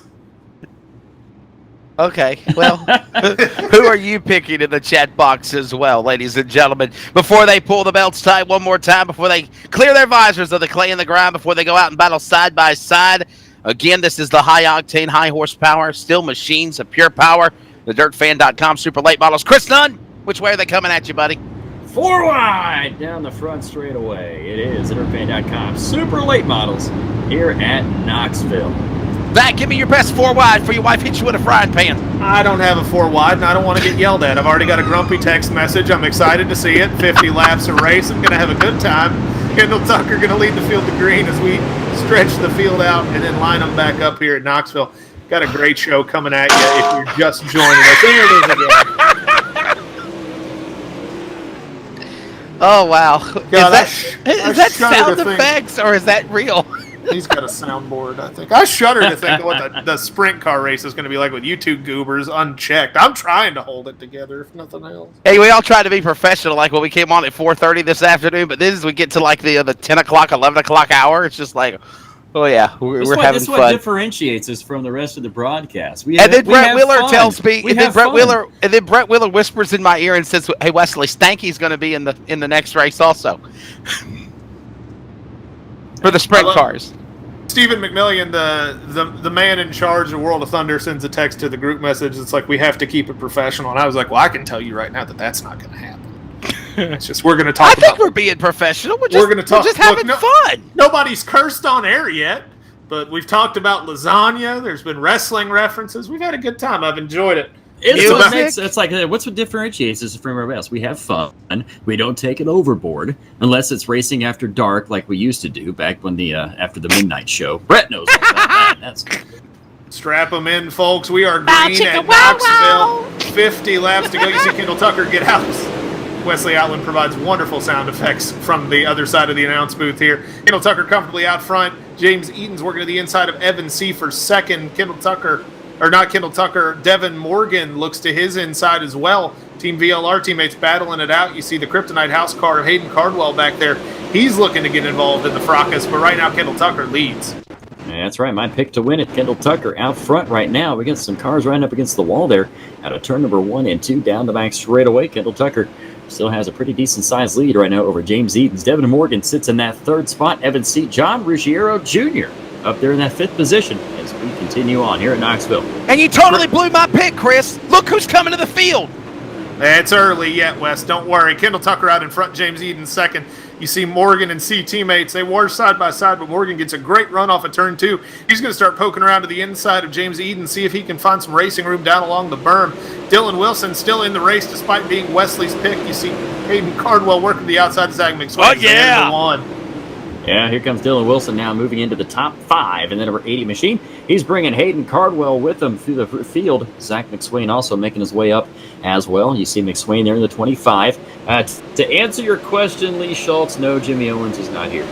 Okay, well, who are you picking in the chat box as well, ladies and gentlemen? Before they pull the belts tight one more time, before they clear their visors of the clay in the ground, before they go out and battle side by side. Again, this is the high-octane, high-horsepower, steel machines of pure power. The DirtFan.com Super Late Models. Chris Nunn, which way are they coming at you, buddy? 4 wide down the front straightaway. It is the DirtFan.com Super Late Models here at Knoxville. Zach, give me your best 4 wide for your wife hit you with a frying pan. I don't have a 4 wide, and I don't want to get yelled at. I've already got a grumpy text message. I'm excited to see it. 50 laps of race. I'm going to have a good time. Kendall Tucker going to lead the field to green as we stretch the field out and then line them back up here at Knoxville. Got a great show coming at you if you're just joining us. There it is again. Oh, wow. God, is that sound effects or is that real? He's got a soundboard, I think. I shudder to think of what the sprint car race is going to be like with you two goobers unchecked. I'm trying to hold it together, if nothing else. Hey, we all try to be professional, like when we came on at 4:30 this afternoon, but then as we get to like the 10 o'clock, 11 o'clock hour, it's just like, oh yeah, we're having fun. That's what differentiates us from the rest of the broadcast. Then Brett Wheeler tells me, and then Brett Wheeler whispers in my ear and says, "Hey Wesley, Stanky's going to be in the next race also." For the sprint cars. Stephen McMillian, the man in charge of World of Thunder, sends a text to the group message. It's like, we have to keep it professional. And I was like, well, I can tell you right now that that's not going to happen. It's just, we're going to talk I think we're being professional. We're just having fun. Nobody's cursed on air yet, but we've talked about lasagna. There's been wrestling references. We've had a good time. I've enjoyed it. It's like what's what differentiates us from everybody else. We have fun. We don't take it overboard unless it's racing after dark, like we used to do back when the after the midnight show. Brett knows all about that. That's strap them in, folks. We are green at Knoxville. 50 laps to go. You see Kendall Tucker get out. Wesley Outland provides wonderful sound effects from the other side of the announce booth here. Kendall Tucker comfortably out front. James Eden's working to the inside of Evan C. for second. Devin Morgan looks to his inside as well. Team VLR teammates battling it out. You see the Kryptonite house car of Hayden Cardwell back there. He's looking to get involved in the fracas, but right now Kendall Tucker leads. Yeah, that's right. My pick to win it, Kendall Tucker out front right now. We got some cars right up against the wall there out of turn number 1 and 2 down the back straightaway. Kendall Tucker still has a pretty decent-sized lead right now over James Edens. Devin Morgan sits in that 3rd spot. Evan C. John Ruggiero Jr. up there in that 5th position as we continue on here at Knoxville. And you totally blew my pick, Chris. Look who's coming to the field. It's early yet, Wes. Don't worry. Kendall Tucker out in front, James Eden second. You see Morgan and C teammates. They were side by side, but Morgan gets a great run off of turn 2. He's going to start poking around to the inside of James Eden, see if he can find some racing room down along the berm. Dylan Wilson still in the race despite being Wesley's pick. You see Hayden Cardwell working the outside of Zach McSwain. Oh, yeah. Yeah, here comes Dylan Wilson now moving into the top 5 in the number 80 machine. He's bringing Hayden Cardwell with him through the field. Zach McSwain also making his way up as well. You see McSwain there in the 25. To answer your question, Lee Schultz, no, Jimmy Owens is not here.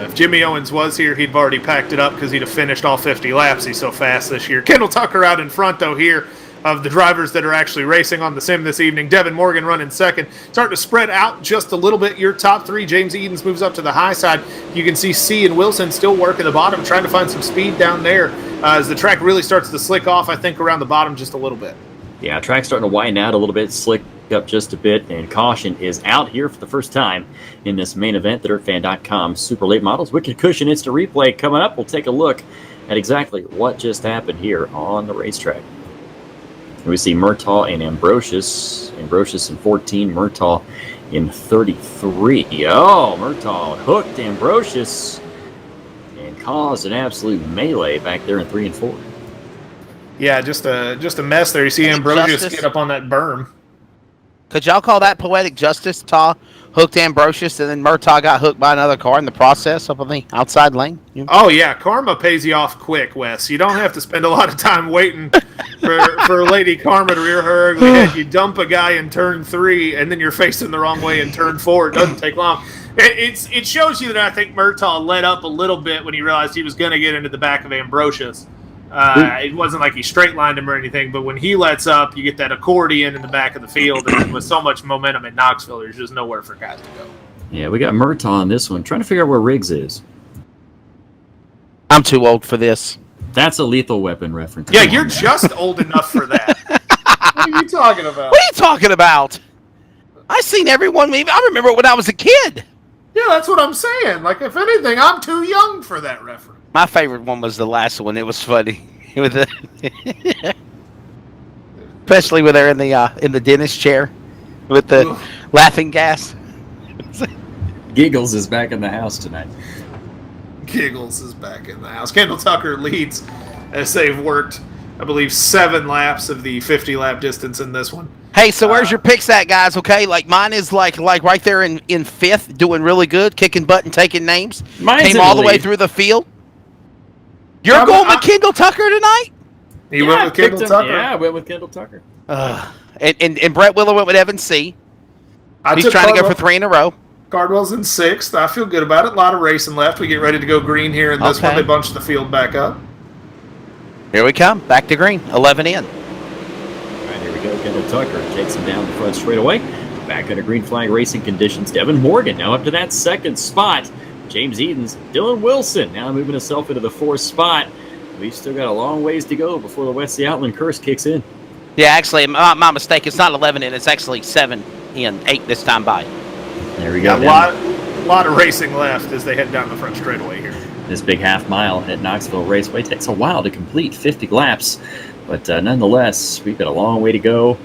If Jimmy Owens was here, he'd have already packed it up because he'd have finished all 50 laps. He's so fast this year. Kendall Tucker out in front, though, here of the drivers that are actually racing on the sim this evening. Devin Morgan running second. Starting to spread out just a little bit. Your top 3, James Edens moves up to the high side. You can see C and Wilson still working the bottom, trying to find some speed down there as the track really starts to slick off, I think, around the bottom just a little bit. Yeah, track's starting to widen out a little bit, slick up just a bit, and caution is out here for the first time in this main event, the DirtFan.com Super Late Models. Wicked Cushion Instant Replay coming up. We'll take a look at exactly what just happened here on the racetrack. We see Murtaugh and Ambrosius. Ambrosius in 14, Murtaugh in 33. Oh, Murtaugh hooked Ambrosius and caused an absolute melee back there in 3 and 4. Yeah, just a mess there. You see Ambrosius get up on that berm. Could y'all call that poetic justice? Taw hooked Ambrosius, and then Murtaugh got hooked by another car in the process up on the outside lane. Oh, yeah. Karma pays you off quick, Wes. You don't have to spend a lot of time waiting for Lady Karma to rear her ugly head. You dump a guy in turn 3, and then you're facing the wrong way in turn 4. It doesn't take long. It shows you that I think Murtaugh let up a little bit when he realized he was going to get into the back of Ambrosius. It wasn't like he straight lined him or anything, but when he lets up, you get that accordion in the back of the field, and with so much momentum in Knoxville, there's just nowhere for guys to go. Yeah, we got Murtaugh on this one. Trying to figure out where Riggs is. I'm too old for this. That's a Lethal Weapon reference. Yeah, you're just old enough for that. What are you talking about? What are you talking about? I seen everyone. I remember it when I was a kid. Yeah, that's what I'm saying. Like, if anything, I'm too young for that reference. My favorite one was the last one. It was funny. With the especially when they're in the dentist chair with the laughing gas. Giggles is back in the house tonight. Giggles is back in the house. Kendall Tucker leads as they've worked, I believe, 7 laps of the 50-lap distance in this one. Hey, so where's your picks at, guys? Okay, like mine is like right there in 5th, doing really good, kicking butt and taking names. Mine's came all the way through the field. You're going with Kendall Tucker tonight? He went with Kendall Tucker. Yeah, I went with Kendall Tucker. And Brett Willer went with Evan C. He's trying to go for 3 in a row. Cardwell's in 6th. I feel good about it. A lot of racing left. We get ready to go green here in this one. They bunch the field back up. Here we come. Back to green. 11 in. All right, here we go. Kendall Tucker takes him down the front straightaway. Back under green flag racing conditions. Devin Morgan now up to that 2nd spot. James Edens, Dylan Wilson now moving himself into the 4th spot. We've still got a long ways to go before the Wesley Outland curse kicks in. Yeah, actually, my mistake. It's not 11 in. It's actually 7 in, 8 this time by. There we go. A lot of racing left as they head down the front straightaway here. This big half mile at Knoxville Raceway takes a while to complete, 50 laps. But nonetheless, we've got a long way to go.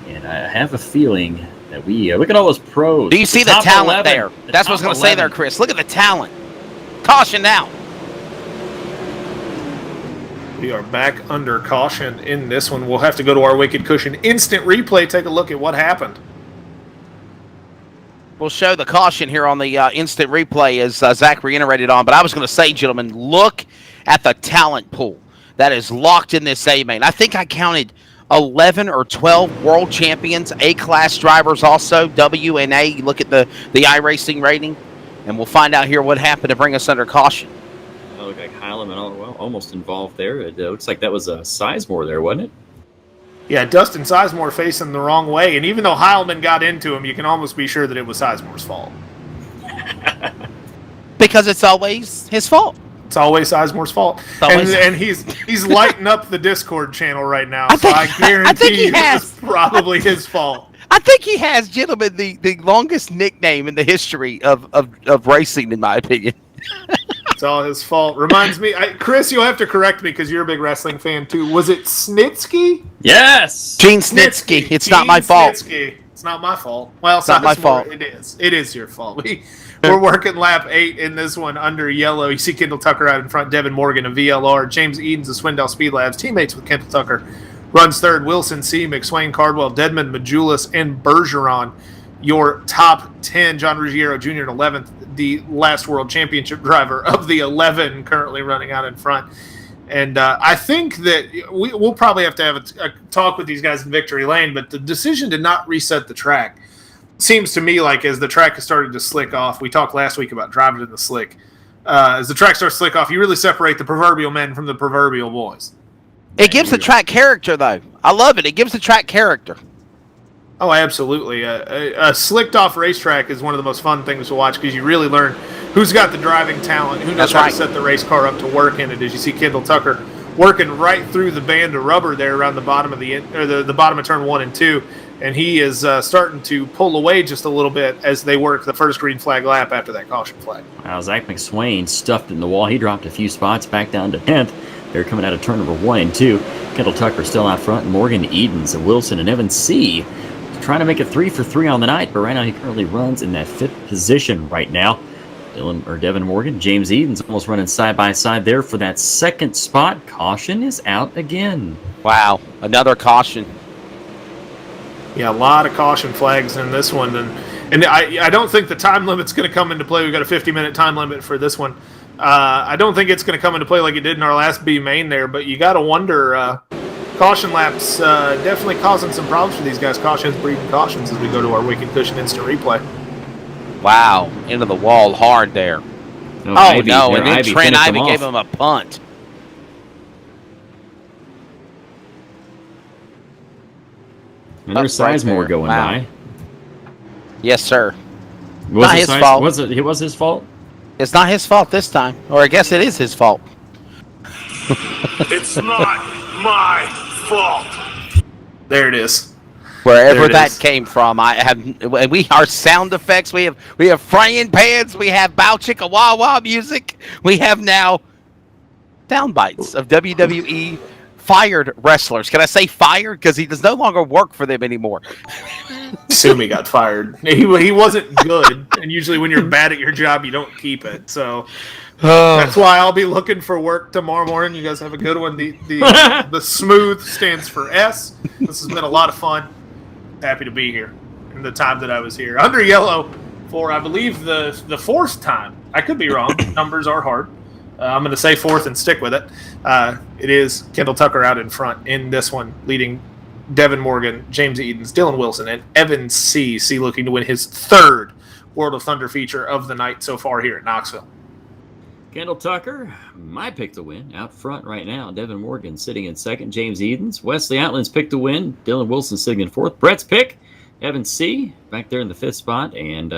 And I have a feeling that look at all those pros. Do you see the talent there? That's what I was going to say there, Chris. Look at the talent. Caution now. We are back under caution in this one. We'll have to go to our Wicked Cushion instant replay, take a look at what happened. We'll show the caution here on the instant replay as Zach reiterated on. But I was going to say, gentlemen, look at the talent pool that is locked in this A-main. I think I counted 11 or 12 world champions, A-class drivers also, W and A. You look at the iRacing rating. And we'll find out here what happened to bring us under caution. It looked like Heileman almost involved there. It looks like that was a Sizemore there, wasn't it? Yeah, Dustin Sizemore facing the wrong way, and even though Heilman got into him, you can almost be sure that it was Sizemore's fault. Because it's always his fault. It's always Sizemore's fault. And he's lighting up the Discord channel right now, so I guarantee it's probably his fault. I think he has, gentlemen, the longest nickname in the history of racing, in my opinion. It's all his fault. Reminds me, Chris, you'll have to correct me because you're a big wrestling fan too. Was it Snitsky? Yes! Gene Snitsky. It's not my fault. Snitsky. It's not my fault. Well, it's not my fault. It is. It is your fault. We're working lap 8 in this one under yellow. You see Kendall Tucker out in front, Devin Morgan of VLR, James Edens of Swindell Speed Labs, teammates with Kendall Tucker. Runs third, Wilson C., McSwain, Cardwell, Dedman, Majulis, and Bergeron. Your top 10, John Ruggiero Jr. in 11th, the last world championship driver of the 11 currently running out in front. And I think that we'll probably have to have a talk with these guys in Victory Lane, but the decision to not reset the track seems to me like as the track has started to slick off, we talked last week about driving in the slick. As the track starts to slick off, you really separate the proverbial men from the proverbial boys. It gives the track character, though. I love it. It gives the track character. Oh, absolutely. A slicked-off racetrack is one of the most fun things to watch because you really learn who's got the driving talent, who knows how to set the race car up to work in it. As you see Kendall Tucker working right through the band of rubber there around the bottom of the bottom of turn 1 and 2, and he is starting to pull away just a little bit as they work the first green flag lap after that caution flag. Wow, Zach McSwain stuffed in the wall. He dropped a few spots back down to 10th. They're coming out of turn number 1 and 2. Kendall Tucker still out front. Morgan Edens and Wilson and Evan C. trying to make it 3 for 3 on the night, but right now he currently runs in that 5th position right now. Devin Morgan, James Edens almost running side by side there for that 2nd spot. Caution is out again. Wow, another caution. Yeah, a lot of caution flags in this one, and I don't think the time limit's going to come into play. We've got a 50-minute time limit for this one. I don't think it's going to come into play like it did in our last B main there, but you got to wonder. Caution laps definitely causing some problems for these guys. Cautions breeding cautions as we go to our Wicked Cushion instant replay. Wow, into the wall hard there. Ivy, no, and then Trent Ivy gave gave him a punt. And there's Sizemore going by. Yes, sir. Was not his fault. It was his fault? It's not his fault this time. Or I guess it is his fault. It's not my fault. There it is. Wherever that came from, our sound effects. We have frying pans. We have Bow Chicka Wah Wah music. We have now sound bites of WWE fired wrestlers. Can I say fired? Because he does no longer work for them anymore. Sumi got fired. He wasn't good, and usually when you're bad at your job, you don't keep it. So that's why I'll be looking for work tomorrow morning. You guys have a good one. The smooth stands for S. This has been a lot of fun. Happy to be here in the time that I was here. Under yellow for, I believe, the 4th time. I could be wrong. Numbers are hard. I'm going to say 4th and stick with it. It is Kendall Tucker out in front in this one, leading Devin Morgan, James Edens, Dylan Wilson, and Evan C. looking to win his 3rd World of Thunder feature of the night so far here at Knoxville. Kendall Tucker, my pick to win, out front right now. Devin Morgan sitting in 2nd. James Edens. Wesley Outland's pick to win. Dylan Wilson sitting in 4th. Brett's pick, Evan C. back there in the 5th spot. And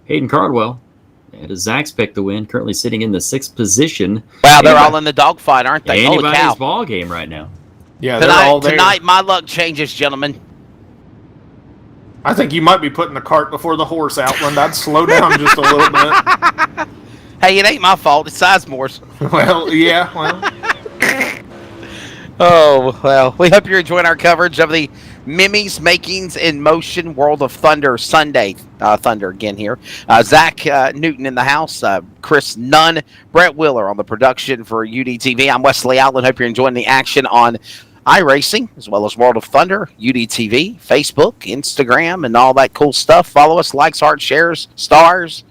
Hayden Cardwell, that is Zach's pick to win, currently sitting in the 6th position. Wow, they're all in the dogfight, aren't they? Anybody's ball game right now. Yeah, they're all there. Tonight, my luck changes, gentlemen. I think you might be putting the cart before the horse, Outland. I'd slow down just a little bit. Hey, it ain't my fault. It's Sizemore's. Well, yeah, well. Oh, well, we hope you're enjoying our coverage of the Mimis Makings in Motion World of Thunder Sunday. Thunder again here. Zach Newton in the house. Chris Nunn. Brett Wheeler on the production for UDTV. I'm Wesley Outland. Hope you're enjoying the action on iRacing, as well as World of Thunder, UDTV, Facebook, Instagram, and all that cool stuff. Follow us, likes, hearts, shares, stars.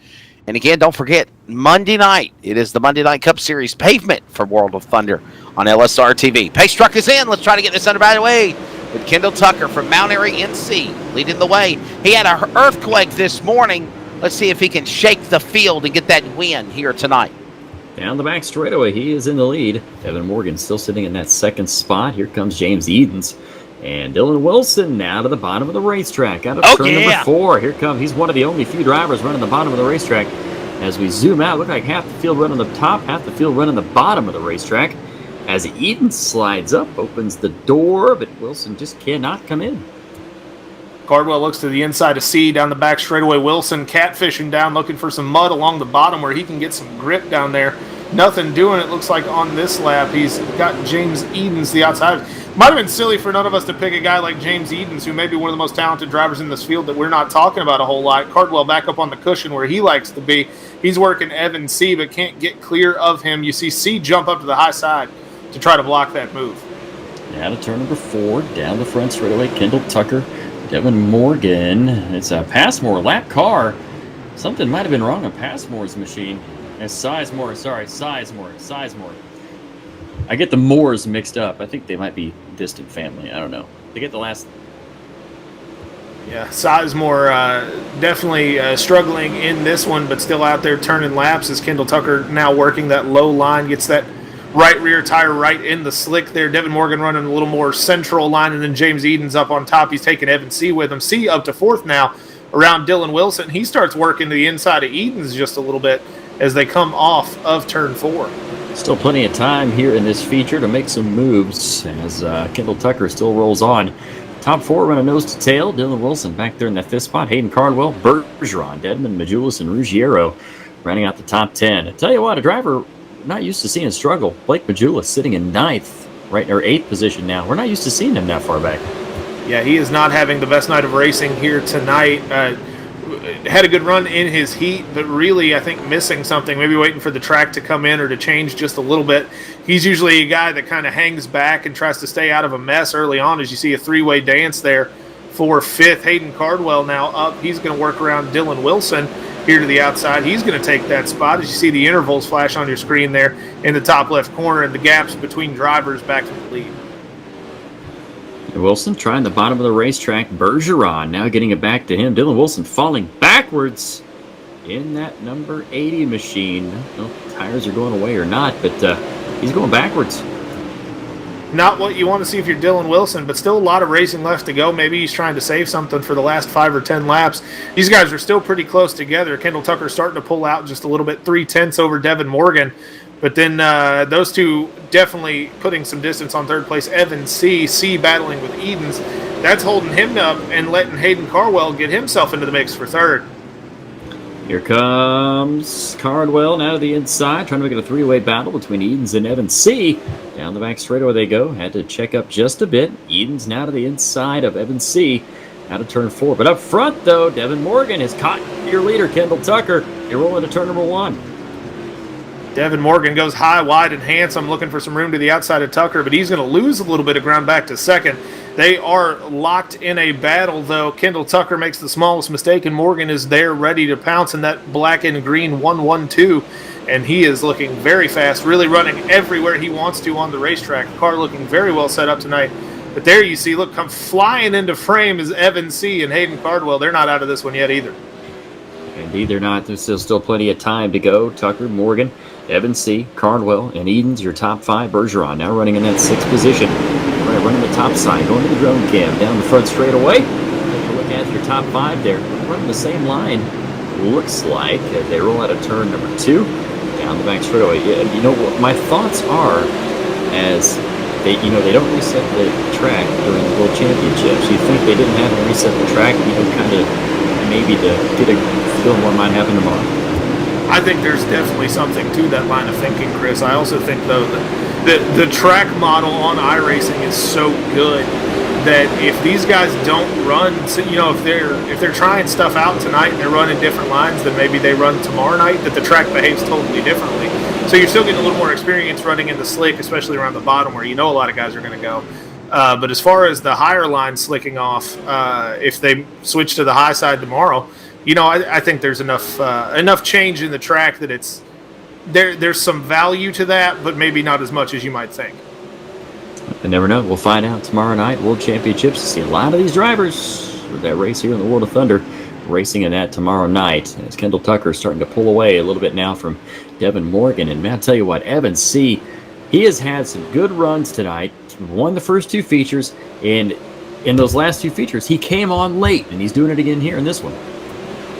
And again, don't forget, Monday night, it is the Monday Night Cup Series pavement for World of Thunder on LSR TV. Pace truck is in. Let's try to get this under way with Kendall Tucker from Mount Airy, NC, leading the way. He had an earthquake this morning Let's see if he can shake the field and get that win here tonight. Down the back straightaway, he is in the lead. Devin Morgan still sitting in that second spot. Here comes James Edens. And Dylan Wilson now to the bottom of the racetrack. Out of turn number 4. Here comes, he's one of the only few drivers running the bottom of the racetrack. As we zoom out, look like half the field running the top, half the field running the bottom of the racetrack. As Edens slides up, opens the door, but Wilson just cannot come in. Cardwell looks to the inside of C down the back straightaway. Wilson catfishing down, looking for some mud along the bottom where he can get some grip down there. Nothing doing, it looks like, on this lap. He's got James Edens, the outside. Might have been silly for none of us to pick a guy like James Edens, who may be one of the most talented drivers in this field that we're not talking about a whole lot. Cardwell back up on the cushion where he likes to be. He's working Evan C, but can't get clear of him. You see C jump up to the high side to try to block that move. Now to turn number 4, down the front straightaway, Kendall Tucker. Devin Morgan, it's a Passmore lap car. Something might have been wrong on Passmore's machine. Sizemore. I get the Moores mixed up. I think they might be distant family. I don't know. They get the last. Yeah, Sizemore definitely struggling in this one, but still out there turning laps as Kendall Tucker now working that low line, gets that right rear tire right in the slick there. Devin Morgan running a little more central line, and then James Edens up on top. He's taking Evan C with him. C up to 4th now around Dylan Wilson. He starts working to the inside of Edens just a little bit as they come off of turn 4. Still plenty of time here in this feature to make some moves as Kendall Tucker still rolls on. Top 4 running nose to tail. Dylan Wilson back there in that 5th spot. Hayden Cardwell, Bergeron, Dedmon, Majulis, and Ruggiero running out the top 10. I tell you what, a driver not used to seeing struggle. Blake Majulis sitting in 9th, right, or 8th position now. We're not used to seeing him that far back. Yeah, he is not having the best night of racing here tonight. Had a good run in his heat, but really, I think, missing something. Maybe waiting for the track to come in or to change just a little bit. He's usually a guy that kind of hangs back and tries to stay out of a mess early on, as you see a 3-way dance there for 5th. Hayden Cardwell now up. He's going to work around Dylan Wilson here to the outside. He's going to take that spot, as you see the intervals flash on your screen there in the top left corner and the gaps between drivers back to the lead. Wilson trying the bottom of the racetrack. Bergeron now getting it back to him. Dylan Wilson falling backwards in that number 80 machine. I don't know if the tires are going away or not, but he's going backwards. Not what you want to see if you're Dylan Wilson, but still a lot of racing left to go. Maybe he's trying to save something for the last 5 or 10 laps. These guys are still pretty close together. Kendall Tucker starting to pull out just a little bit, 3/10 over Devin Morgan. But then those two definitely putting some distance on 3rd place. Evan C battling with Edens. That's holding him up and letting Hayden Cardwell get himself into the mix for 3rd. Here comes Cardwell now to the inside, trying to make it a 3-way battle between Edens and Evan C. Down the back straightaway they go. Had to check up just a bit. Edens now to the inside of Evan C. Out of turn 4. But up front, though, Devin Morgan has caught your leader, Kendall Tucker. They're rolling to turn number 1. Devin Morgan goes high, wide, and handsome, looking for some room to the outside of Tucker, but he's going to lose a little bit of ground back to 2nd. They are locked in a battle, though. Kendall Tucker makes the smallest mistake, and Morgan is there ready to pounce in that black and green 1-1-2, and he is looking very fast, really running everywhere he wants to on the racetrack. The car looking very well set up tonight. But there you see, look, come flying into frame is Evan C. and Hayden Cardwell. They're not out of this one yet either. Indeed, they're not. There's still plenty of time to go. Tucker, Morgan, Evan C., Cardwell, and Edens, your top 5. Bergeron now running in that 6th position. Right, running the top side, going to the drone cam, down the front straightaway. Take a look at your top 5 there. Running the same line, looks like, as they roll out of turn number 2. Down the back straightaway. Yeah, you know what my thoughts are, as they don't reset the track during the World Championships. You think they didn't have to reset the track, kind of maybe to get a feel of what might happen tomorrow. I think there's definitely something to that line of thinking, Chris. I also think, though, that the track model on iRacing is so good that if these guys don't run, if they're trying stuff out tonight and they're running different lines, then maybe they run tomorrow night, that the track behaves totally differently. So you're still getting a little more experience running in the slick, especially around the bottom where a lot of guys are going to go. But as far as the higher line slicking off, if they switch to the high side tomorrow, I think there's enough change in the track that it's there's some value to that, but maybe not as much as you might think. I never know. We'll find out tomorrow night. World Championships. See a lot of these drivers for that race here in the World of Thunder. racing in that tomorrow night. As Kendall Tucker is starting to pull away a little bit now from Devin Morgan. And man, I'll tell you what, Evan C., he has had some good runs tonight. Won the first 2 features, and in those last 2 features, he came on late, and he's doing it again here in this one.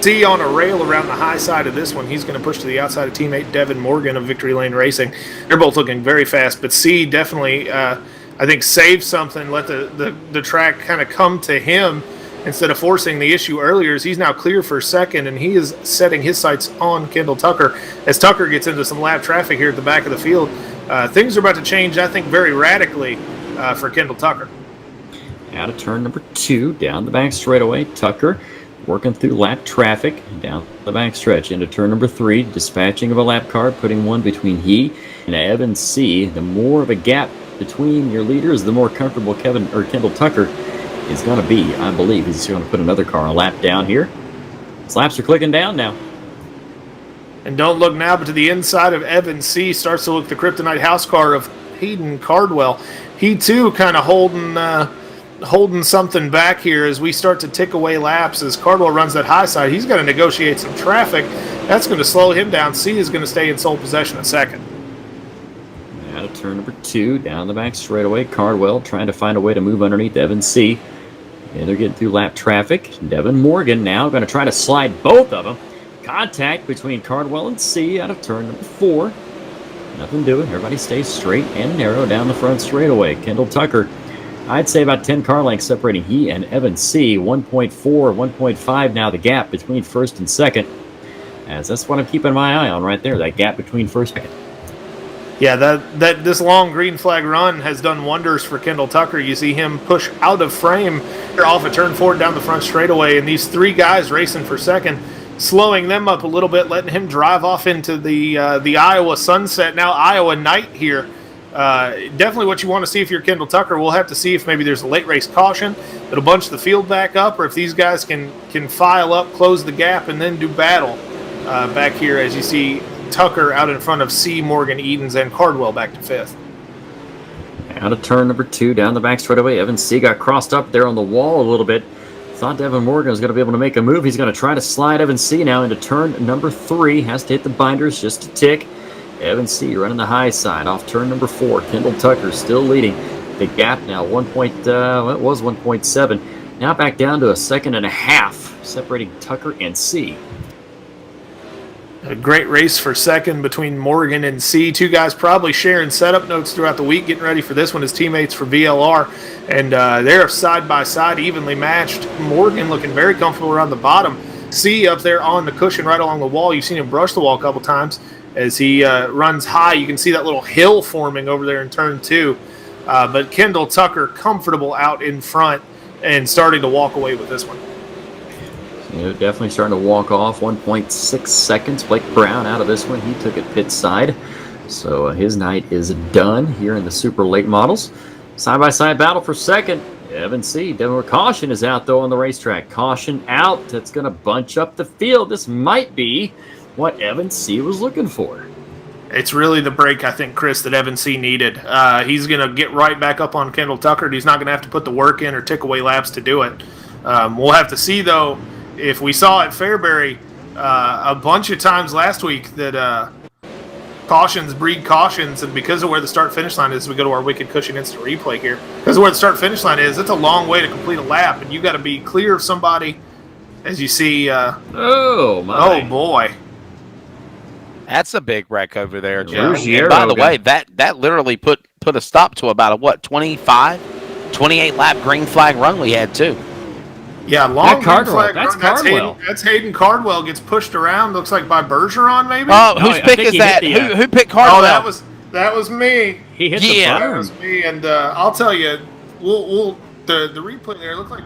C on a rail around the high side of this one. He's going to push to the outside of teammate Devin Morgan of Victory Lane Racing. They're both looking very fast, but C definitely, I think, saved something, let the track kind of come to him instead of forcing the issue earlier. As he's now clear for second, and he is setting his sights on Kendall Tucker. As Tucker gets into some lap traffic here at the back of the field, things are about to change, I think, very radically for Kendall Tucker. Out of turn number 2, down the back straightaway, Tucker working through lap traffic down the back stretch into turn number 3, dispatching of a lap car, putting one between he and Evan C. The more of a gap between your leaders, the more comfortable Kendall Tucker is going to be. I believe he's going to put another car a lap down here. His laps are clicking down now. And don't look now, but to the inside of Evan C. starts to look the Kryptonite house car of Hayden Cardwell. He too kind of holding something back here as we start to tick away laps. As Cardwell runs that high side, he's going to negotiate some traffic. That's going to slow him down. C is going to stay in sole possession at second. Out of turn number 2, down the back straightaway, Cardwell trying to find a way to move underneath Evan C. And they're getting through lap traffic. Devin Morgan now going to try to slide both of them. Contact between Cardwell and C out of turn number 4. Nothing doing. Everybody stays straight and narrow down the front straightaway. Kendall Tucker, I'd say about 10 car lengths separating he and Evan C. 1.4, 1.5 now the gap between first and second. As that's what I'm keeping my eye on right there, that gap between first and second. Yeah, that this long green flag run has done wonders for Kendall Tucker. You see him push out of frame off a turn 4 down the front straightaway, and these 3 guys racing for second, slowing them up a little bit, letting him drive off into the Iowa sunset, now Iowa night here. Definitely what you want to see if you're Kendall Tucker. We'll have to see if maybe there's a late race caution that'll bunch the field back up, or if these guys can file up, close the gap, and then do battle back here as you see Tucker out in front of C, Morgan, Edens, and Cardwell back to 5th. Out of turn number 2, down the back straightaway, Evan C. got crossed up there on the wall a little bit. Thought Devin Morgan was going to be able to make a move. He's going to try to slide Evan C. now into turn number 3. Has to hit the binders just a tick. Evan C. running the high side off turn number 4. Kendall Tucker still leading. The gap now it was 1.7. Now back down to a second and a half, separating Tucker and C. A great race for second between Morgan and C. 2 guys probably sharing setup notes throughout the week, getting ready for this one as teammates for VLR. And they're side by side, evenly matched. Morgan looking very comfortable around the bottom. C up there on the cushion right along the wall. You've seen him brush the wall a couple times. As he runs high, you can see that little hill forming over there in turn 2. But Kendall Tucker comfortable out in front and starting to walk away with this one. Definitely starting to walk off. 1.6 seconds. Blake Brown out of this one. He took it pit side. So his night is done here in the super late models. Side-by-side battle for second. Evan C. Devin Caution is out, though, on the racetrack. Caution out. That's going to bunch up the field. This might be what Evan C. was looking for. It's really the break, I think, Chris, that Evan C. needed. He's going to get right back up on Kendall Tucker. He's not going to have to put the work in or tick away laps to do it. We'll have to see, though, if we saw at Fairbury a bunch of times last week that cautions breed cautions, and because of where the start-finish line is, we go to our Wicked Cushion Instant Replay here. Because of where the start-finish line is, it's a long way to complete a lap, and you got to be clear of somebody as you see. Oh, my. Oh, boy. That's a big wreck over there, Joe. Ruggiero And by the way, that literally put a stop to about a, 28 lap green flag run we had, too. Yeah, long green flag That's run. Cardwell. That's Hayden Cardwell gets pushed around. Looks like by Bergeron, maybe. Oh, No, whose I pick think is he that? hit the, Who picked Cardwell? Oh, that was me. He hit Yeah. the That was berm. me, and I'll tell you, we'll the replay there looked like.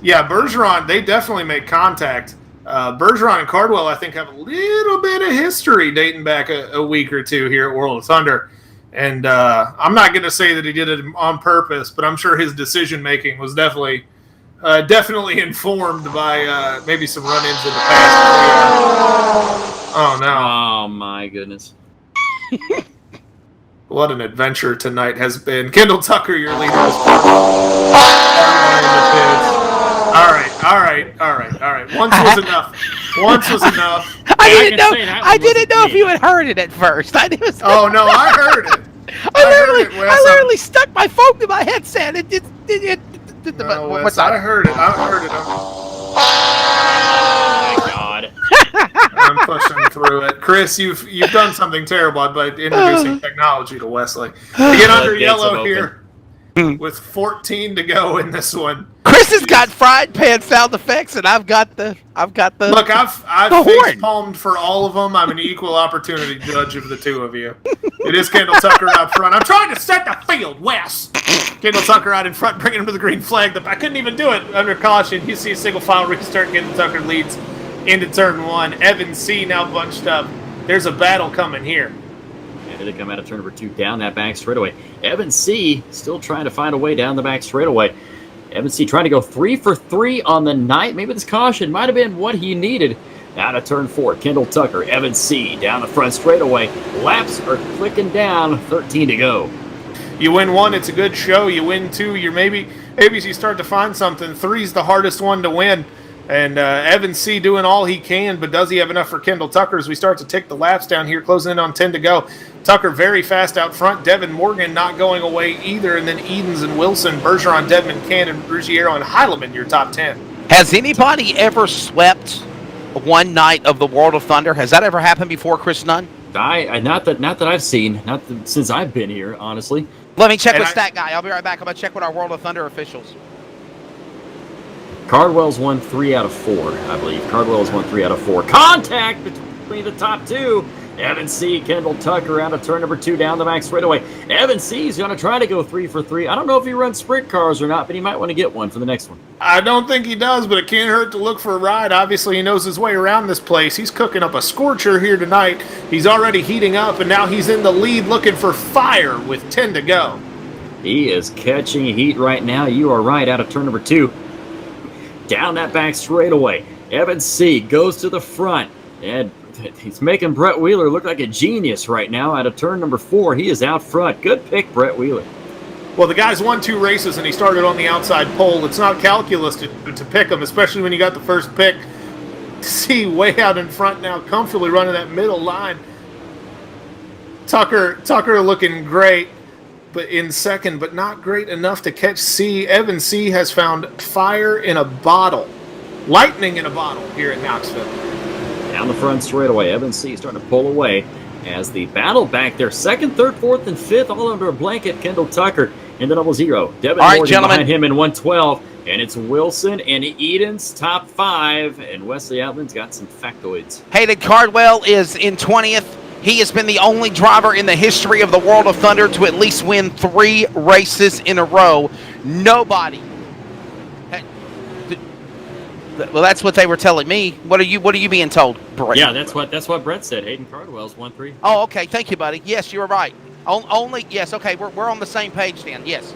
Yeah, Bergeron. They definitely make contact. Bergeron and Cardwell, I think, have a little bit of history dating back a week or two here at World of Thunder. And I'm not going to say that he did it on purpose, but I'm sure his decision making was definitely informed by maybe some run-ins in the past. Oh no! Oh my goodness! What an adventure tonight has been. Kendall Tucker, your leader. All right. Once was enough. I didn't know if you had heard it at first. Oh no, I heard it. I literally stuck my phone to my headset. No, Wes, what's I that? heard it. Oh my God. I'm pushing through it. Chris, you've done something terrible by introducing technology to Wesley. We get under yellow here with 14 to go in this one. Chris has got frying pan sound effects, and I've got the. Look, I've the face horn. palmed for all of them. I'm an equal opportunity judge of the two of you. It is Kendall Tucker out front. I'm trying to set the field, Wes. Kendall Tucker out in front, bringing him to the green flag. I couldn't even do it under caution. You see a single file restart. Kendall Tucker leads into turn one. Evan C. now bunched up. There's a battle coming here. And here they come out of turn number 2 down that back straightaway. Evan C. still trying to find a way down the back straightaway. Evan C. trying to go 3 for 3 on the night. Maybe this caution might have been what he needed. Out of turn 4, Kendall Tucker, Evan C. down the front straightaway. Laps are clicking down, 13 to go. You win one, it's a good show. You win two, you're maybe you start to find something. Three's the hardest one to win. And Evan C. doing all he can, but does he have enough for Kendall Tucker as we start to tick the laps down here, closing in on 10 to go. Tucker very fast out front. Devin Morgan not going away either. And then Edens and Wilson, Bergeron, Dedman, Cannon, Ruggiero, and Heilemann, your top 10. Has anybody ever swept one night of the World of Thunder? Has that ever happened before, Chris Nunn? Not that I've seen, since I've been here, honestly. Let me check with Stat Guy. I'll be right back. I'm going to check with our World of Thunder officials. Cardwell's won 3 out of 4, I believe. Cardwell's won 3 out of 4. Contact between the top two. Evan C. Kendall Tucker out of turn number 2 down the back straightaway. Evan C. is going to try to go 3 for 3. I don't know if he runs sprint cars or not, but he might want to get one for the next one. I don't think he does, but it can't hurt to look for a ride. Obviously, he knows his way around this place. He's cooking up a scorcher here tonight. He's already heating up, and now he's in the lead looking for fire with 10 to go. He is catching heat right now. You are right, out of turn number 2. Down that back straightaway. Evan C. goes to the front, and he's making Brett Wheeler look like a genius right now. Out of turn number 4, he is out front. Good pick, Brett Wheeler. Well, the guy's won 2 races, and he started on the outside pole. It's not calculus to pick him, especially when you got the first pick. C way out in front now, comfortably running that middle line. Tucker looking great, but in second, but not great enough to catch C. Evan C. has found fire in a bottle. Lightning in a bottle here at Knoxville. Down the front straightaway, Evan C. starting to pull away as the battle back there. 2nd, 3rd, 4th, and 5th, all under a blanket. Kendall Tucker in the 0-0. Devin Morgan behind him in 112. And it's Wilson and Edens, top 5. And Wesley Outland's got some factoids. Hayden Cardwell is in 20th. He has been the only driver in the history of the World of Thunder to at least win 3 races in a row. Nobody. Well, that's what they were telling me. What are you being told, Brett? Yeah, that's what Brett said. Hayden Cardwell's 1-3. Oh, okay. Thank you, buddy. Yes, you were right. Only yes. Okay, we're on the same page then. Yes.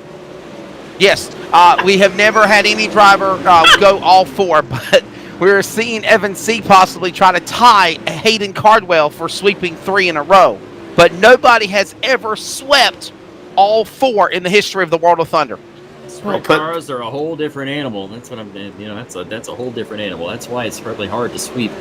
We have never had any driver go all 4, but we're seeing Evan C. possibly try to tie Hayden Cardwell for sweeping 3 in a row. But nobody has ever swept all 4 in the history of the World of Thunder. Sprint cars are a whole different animal. That's what that's a whole different animal. That's why it's probably hard to sweep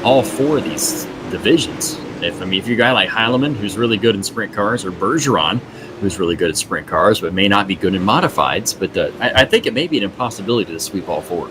all 4 of these divisions. If you're a guy like Heilemann, who's really good in sprint cars, or Bergeron, who's really good at sprint cars, but may not be good in modifieds. But I think it may be an impossibility to sweep all 4.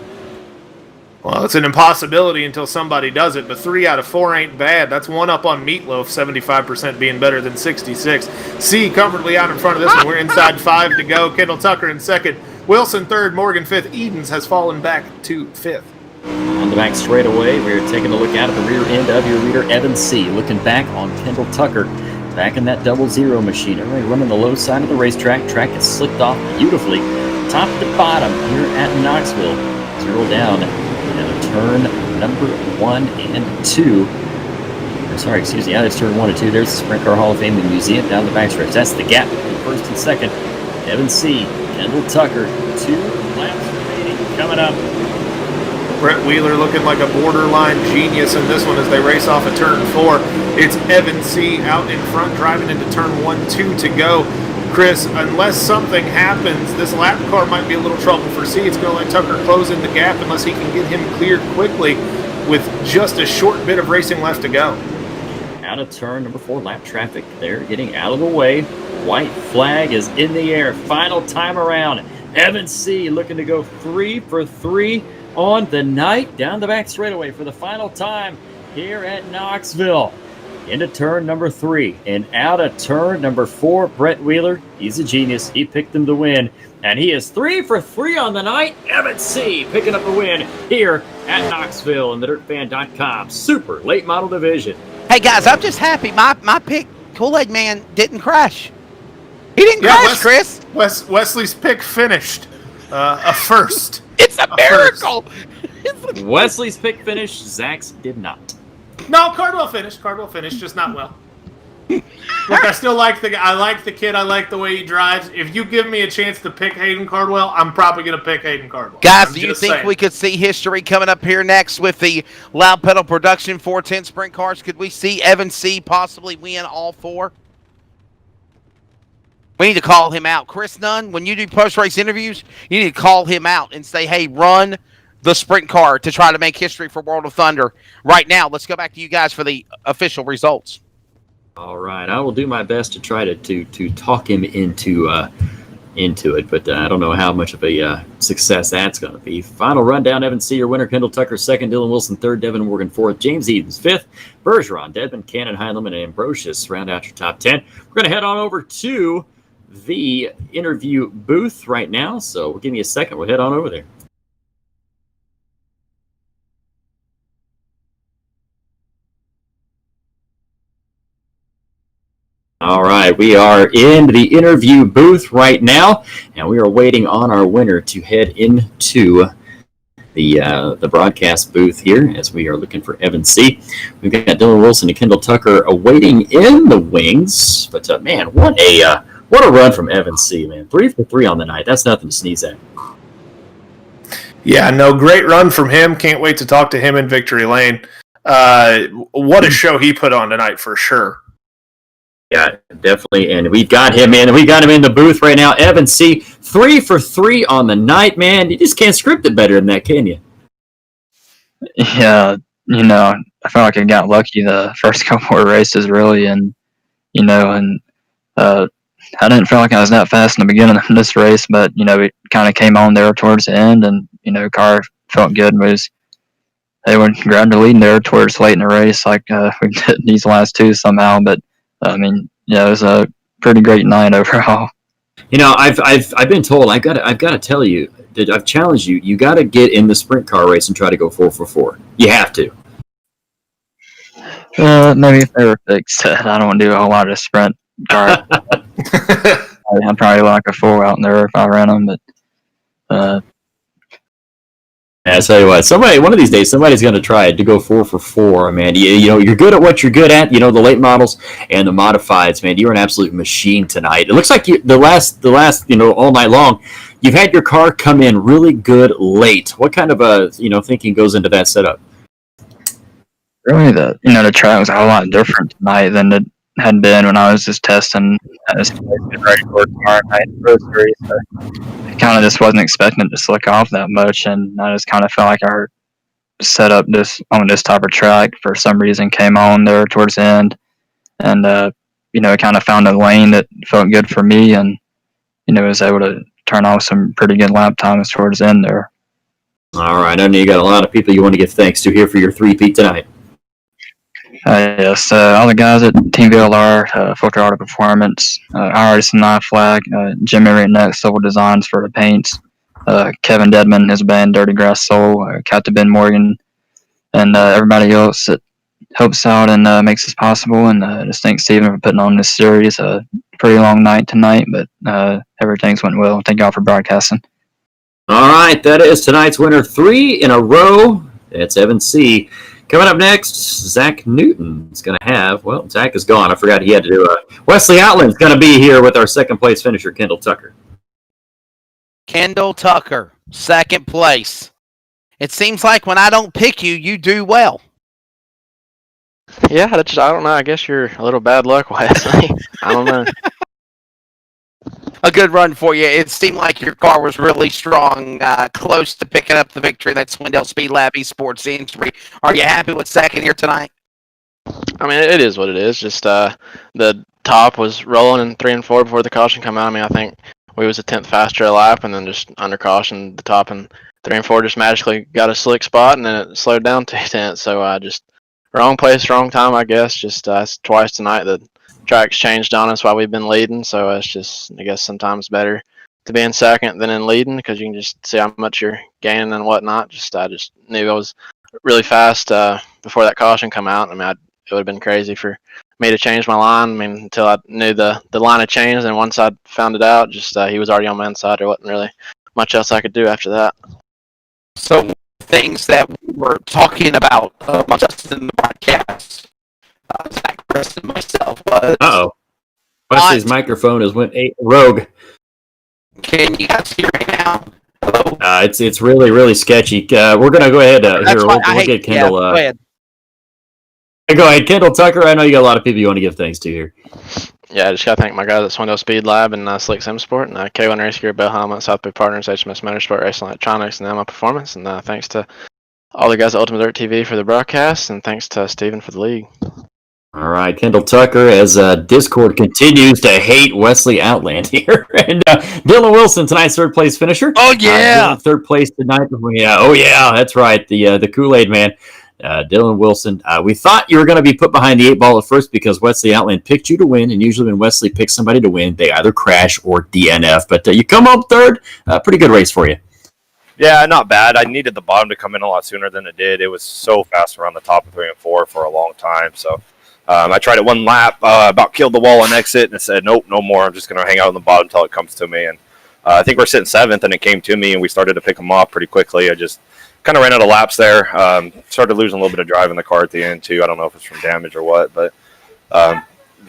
Well, it's an impossibility until somebody does it, but 3 out of 4 ain't bad. That's one up on Meatloaf, 75% being better than 66. C comfortably out in front of this one. We're inside 5 to go. Kendall Tucker in 2nd. Wilson 3rd. Morgan 5th. Edens has fallen back to 5th. On the back straightaway, we're taking a look out at the rear end of your leader, Evan C. Looking back on Kendall Tucker. Back in that 0-0 machine. Everybody running the low side of the racetrack. Track is slicked off beautifully. Top to bottom here at Knoxville. 0 down. And turn number 1 and 2. Sorry, excuse me. That's turn 1 and 2. There's the Sprint Car Hall of Fame and Museum down the backstretch. That's the gap between 1st and 2nd. Evan C. Kendall Tucker. 2 laps remaining. Coming up. Brett Wheeler looking like a borderline genius in this one as they race off of turn 4. It's Evan C. out in front, driving into turn 1, 2 to go. Chris, unless something happens, this lap car might be a little trouble for C. It's going to let Tucker close in the gap unless he can get him cleared quickly with just a short bit of racing left to go. Out of turn number 4, lap traffic there, getting out of the way. White flag is in the air. Final time around. Evan C. looking to go 3 for 3 on the night. Down the back straightaway for the final time here at Knoxville. Into turn number 3 and out of turn number 4. Brett Wheeler, he's a genius. He picked him to win. And he is 3 for 3 on the night. Evan C. picking up the win here at Knoxville in the DirtFan.com Super Late Model Division. Hey guys, I'm just happy my pick, Kool-Aid Man, didn't crash. He didn't crash, Chris. Wesley's pick finished. A first. It's a miracle. Wesley's pick finished. Zach's did not. No, Cardwell finished, just not well. Look, I still like the guy. I like the kid. I like the way he drives. If you give me a chance to pick Hayden Cardwell, I'm probably going to pick Hayden Cardwell. Guys, do you think we could see history coming up here next with the Loud Pedal Production 410 sprint cars? Could we see Evan C. possibly win all 4? We need to call him out. Chris Nunn, when you do post-race interviews, you need to call him out and say, hey, run the sprint car to try to make history for World of Thunder. Right now, let's go back to you guys for the official results. All right, I will do my best to try to talk him into it, but I don't know how much of a success that's going to be. Final rundown: Evan C. your winner, Kendall Tucker second, Dylan Wilson third, Devin Morgan fourth, James Edens fifth, Bergeron, Dedman, Cannon, Heinlein, and Ambrosius round out your top 10. We're going to head on over to the interview booth right now, so we'll give me a second. We'll head on over there. All right, we are in the interview booth right now, and we are waiting on our winner to head into the broadcast booth here as we are looking for Evan C. We've got Dylan Wilson and Kendall Tucker awaiting in the wings, but man, what a run from Evan C. Man, 3 for 3 on the night. That's nothing to sneeze at. Yeah, no, great run from him. Can't wait to talk to him in Victory Lane. What a show he put on tonight for sure. Yeah, definitely, and we've got him in. We got him in the booth right now. Evan C. 3 for 3 on the night, man. You just can't script it better than that, can you? Yeah, I felt like I got lucky the first couple of races, really, and I didn't feel like I was that fast in the beginning of this race, but it kind of came on there towards the end, and car felt good. They were gradually leading there towards late in the race, like we did these last two somehow, but. It was a pretty great night overall. I've been told I've got to tell you that I've challenged you. You got to get in the sprint car race and try to go 4 for 4. You have to. Maybe if they were fixed, I don't want to do a whole lot of sprint car. I'd probably like a 4 out in there if I ran them, but. I tell you what, one of these days, somebody's going to try to go 4 for 4, man. You're good at what you're good at. The late models and the modifieds, man. You're an absolute machine tonight. It looks like the last, all night long, you've had your car come in really good late. What kind of thinking goes into that setup? Really, the track was a whole lot different tonight than it had been when I was just testing. I was getting ready for tomorrow night anniversary, so I kind of just wasn't expecting it to slick off that much, and I just kind of felt like our setup just on this type of track for some reason came on there towards the end, and kind of found a lane that felt good for me, and was able to turn off some pretty good lap times towards the end there. All right, I know you got a lot of people you want to give thanks to here for your 3-peat tonight. Yes, all the guys at Team VLR, Filter Auto Performance, Artisan Knife Flag, Jimmy Redneck Civil Designs for the paints, Kevin Dedman, his band Dirty Grass Soul, Captain Ben Morgan, and everybody else that helps out and makes this possible. And just thanks Stephen for putting on this series. Pretty long night tonight, but everything's went well. Thank y'all for broadcasting. All right, that is tonight's winner, 3 in a row. That's Evan C. Coming up next, Zach Newton is going to have, Zach is gone. I forgot he had to do Wesley Outland's going to be here with our second place finisher, Kendall Tucker. Kendall Tucker, second place. It seems like when I don't pick you, you do well. Yeah, I don't know. I guess you're a little bad luck, Wesley. I don't know. a good run for you. It seemed like your car was really strong, close to picking up the victory. That Swindell Speed Lab Esports entry. Are you happy with second here tonight? I mean, it is what it is. Just the top was rolling in 3 and 4 before the caution come out. I mean, I think we was a 10th faster a lap, and then just under caution, the top and 3 and 4 just magically got a slick spot, and then it slowed down to 10th. So just wrong place, wrong time, I guess. Just twice tonight the track's changed on us while we've been leading. So it's just, I guess, sometimes better to be in second than in leading because you can just see how much you're gaining and whatnot. I just knew I was really fast before that caution come out. I mean, it would have been crazy for me to change my line. I mean, until I knew the line had changed, and once I found it out, just he was already on my inside. There wasn't really much else I could do after that. So things that we were talking about just in the broadcast, Zach, Chris, and myself was. Wesley's microphone has went rogue. Can you guys hear me now? Hello? It's really, really sketchy. We're gonna go ahead here. We'll get Kendall. Go ahead. Go ahead, Kendall Tucker. I know you got a lot of people you want to give thanks to here. Yeah, I just got to thank my guys at Swindell Speed Lab and Slick Sim Sport, and K1 Race Gear, Bell Helmet, South Bay Partners, HMS Motorsport, Racing Electronics, and Emma Performance. And thanks to all the guys at Ultimate Dirt TV for the broadcast, and thanks to Steven for the league. All right, Kendall Tucker, as Discord continues to hate Wesley Outland here. And Dylan Wilson, tonight's third place finisher. Oh, yeah. Third place tonight. Yeah, oh, yeah, that's right. The Kool-Aid man. Dylan Wilson, we thought you were going to be put behind the 8 ball at first because Wesley Outland picked you to win, and usually when Wesley picks somebody to win, they either crash or DNF. But you come up third, pretty good race for you. Yeah, not bad. I needed the bottom to come in a lot sooner than it did. It was so fast around the top of 3 and 4 for a long time. So I tried it one lap, about killed the wall on exit, and I said, nope, no more. I'm just going to hang out on the bottom until it comes to me. And I think we're sitting 7th, and it came to me, and we started to pick them off pretty quickly. I just kind of ran out of laps there. Started losing a little bit of drive in the car at the end, too. I don't know if it's from damage or what, but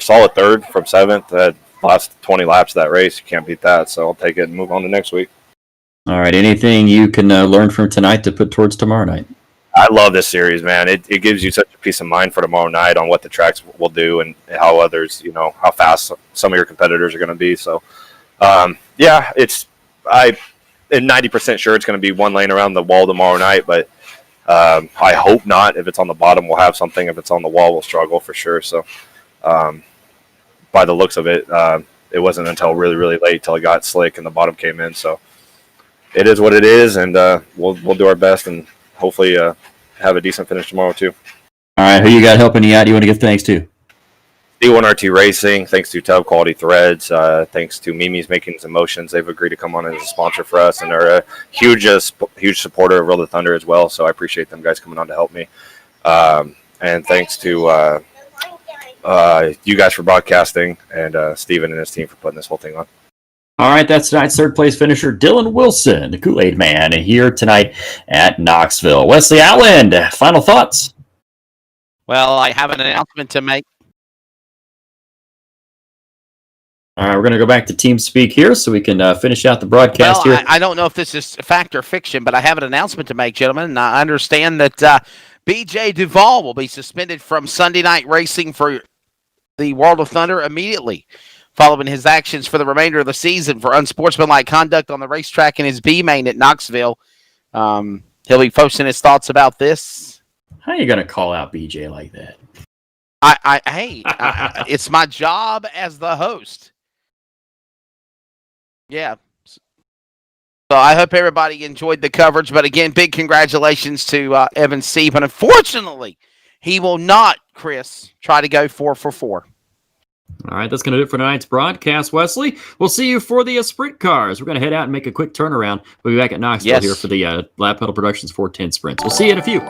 solid third from 7th. Last 20 laps of that race. You can't beat that, so I'll take it and move on to next week. All right, anything you can learn from tonight to put towards tomorrow night? I love this series, man. It gives you such a peace of mind for tomorrow night on what the tracks will do and how others, how fast some of your competitors are going to be. So, I'm 90% sure it's going to be one lane around the wall tomorrow night, but I hope not. If it's on the bottom, we'll have something. If it's on the wall, we'll struggle for sure. So, by the looks of it, it wasn't until really, really late till it got slick and the bottom came in. So, it is what it is, and we'll do our best and hopefully have a decent finish tomorrow too. All right, who you got helping you out? You want to give thanks to? D1RT Racing, thanks to Tub Quality Threads, thanks to Mimi's Makings Emotions. They've agreed to come on as a sponsor for us, and they're a huge supporter of Roll the Thunder as well, so I appreciate them guys coming on to help me. And thanks to you guys for broadcasting, and Steven and his team for putting this whole thing on. All right, that's tonight's third place finisher, Dylan Wilson, the Kool-Aid Man, here tonight at Knoxville. Wesley Outland, final thoughts? Well, I have an announcement to make. All right, we're going to go back to team speak here so we can finish out the broadcast here. I don't know if this is fact or fiction, but I have an announcement to make, gentlemen. And I understand that BJ Duvall will be suspended from Sunday night racing for the World of Thunder immediately, following his actions for the remainder of the season for unsportsmanlike conduct on the racetrack in his B main at Knoxville. He'll be posting his thoughts about this. How are you going to call out BJ like that? It's my job as the host. Yeah. So I hope everybody enjoyed the coverage. But again, big congratulations to Evan C. But unfortunately, he will not, Chris, try to go 4 for 4. All right, that's going to do it for tonight's broadcast, Wesley. We'll see you for the sprint cars. We're going to head out and make a quick turnaround. We'll be back at Knoxville here for the Lap Pedal Productions 410 sprints. We'll see you in a few.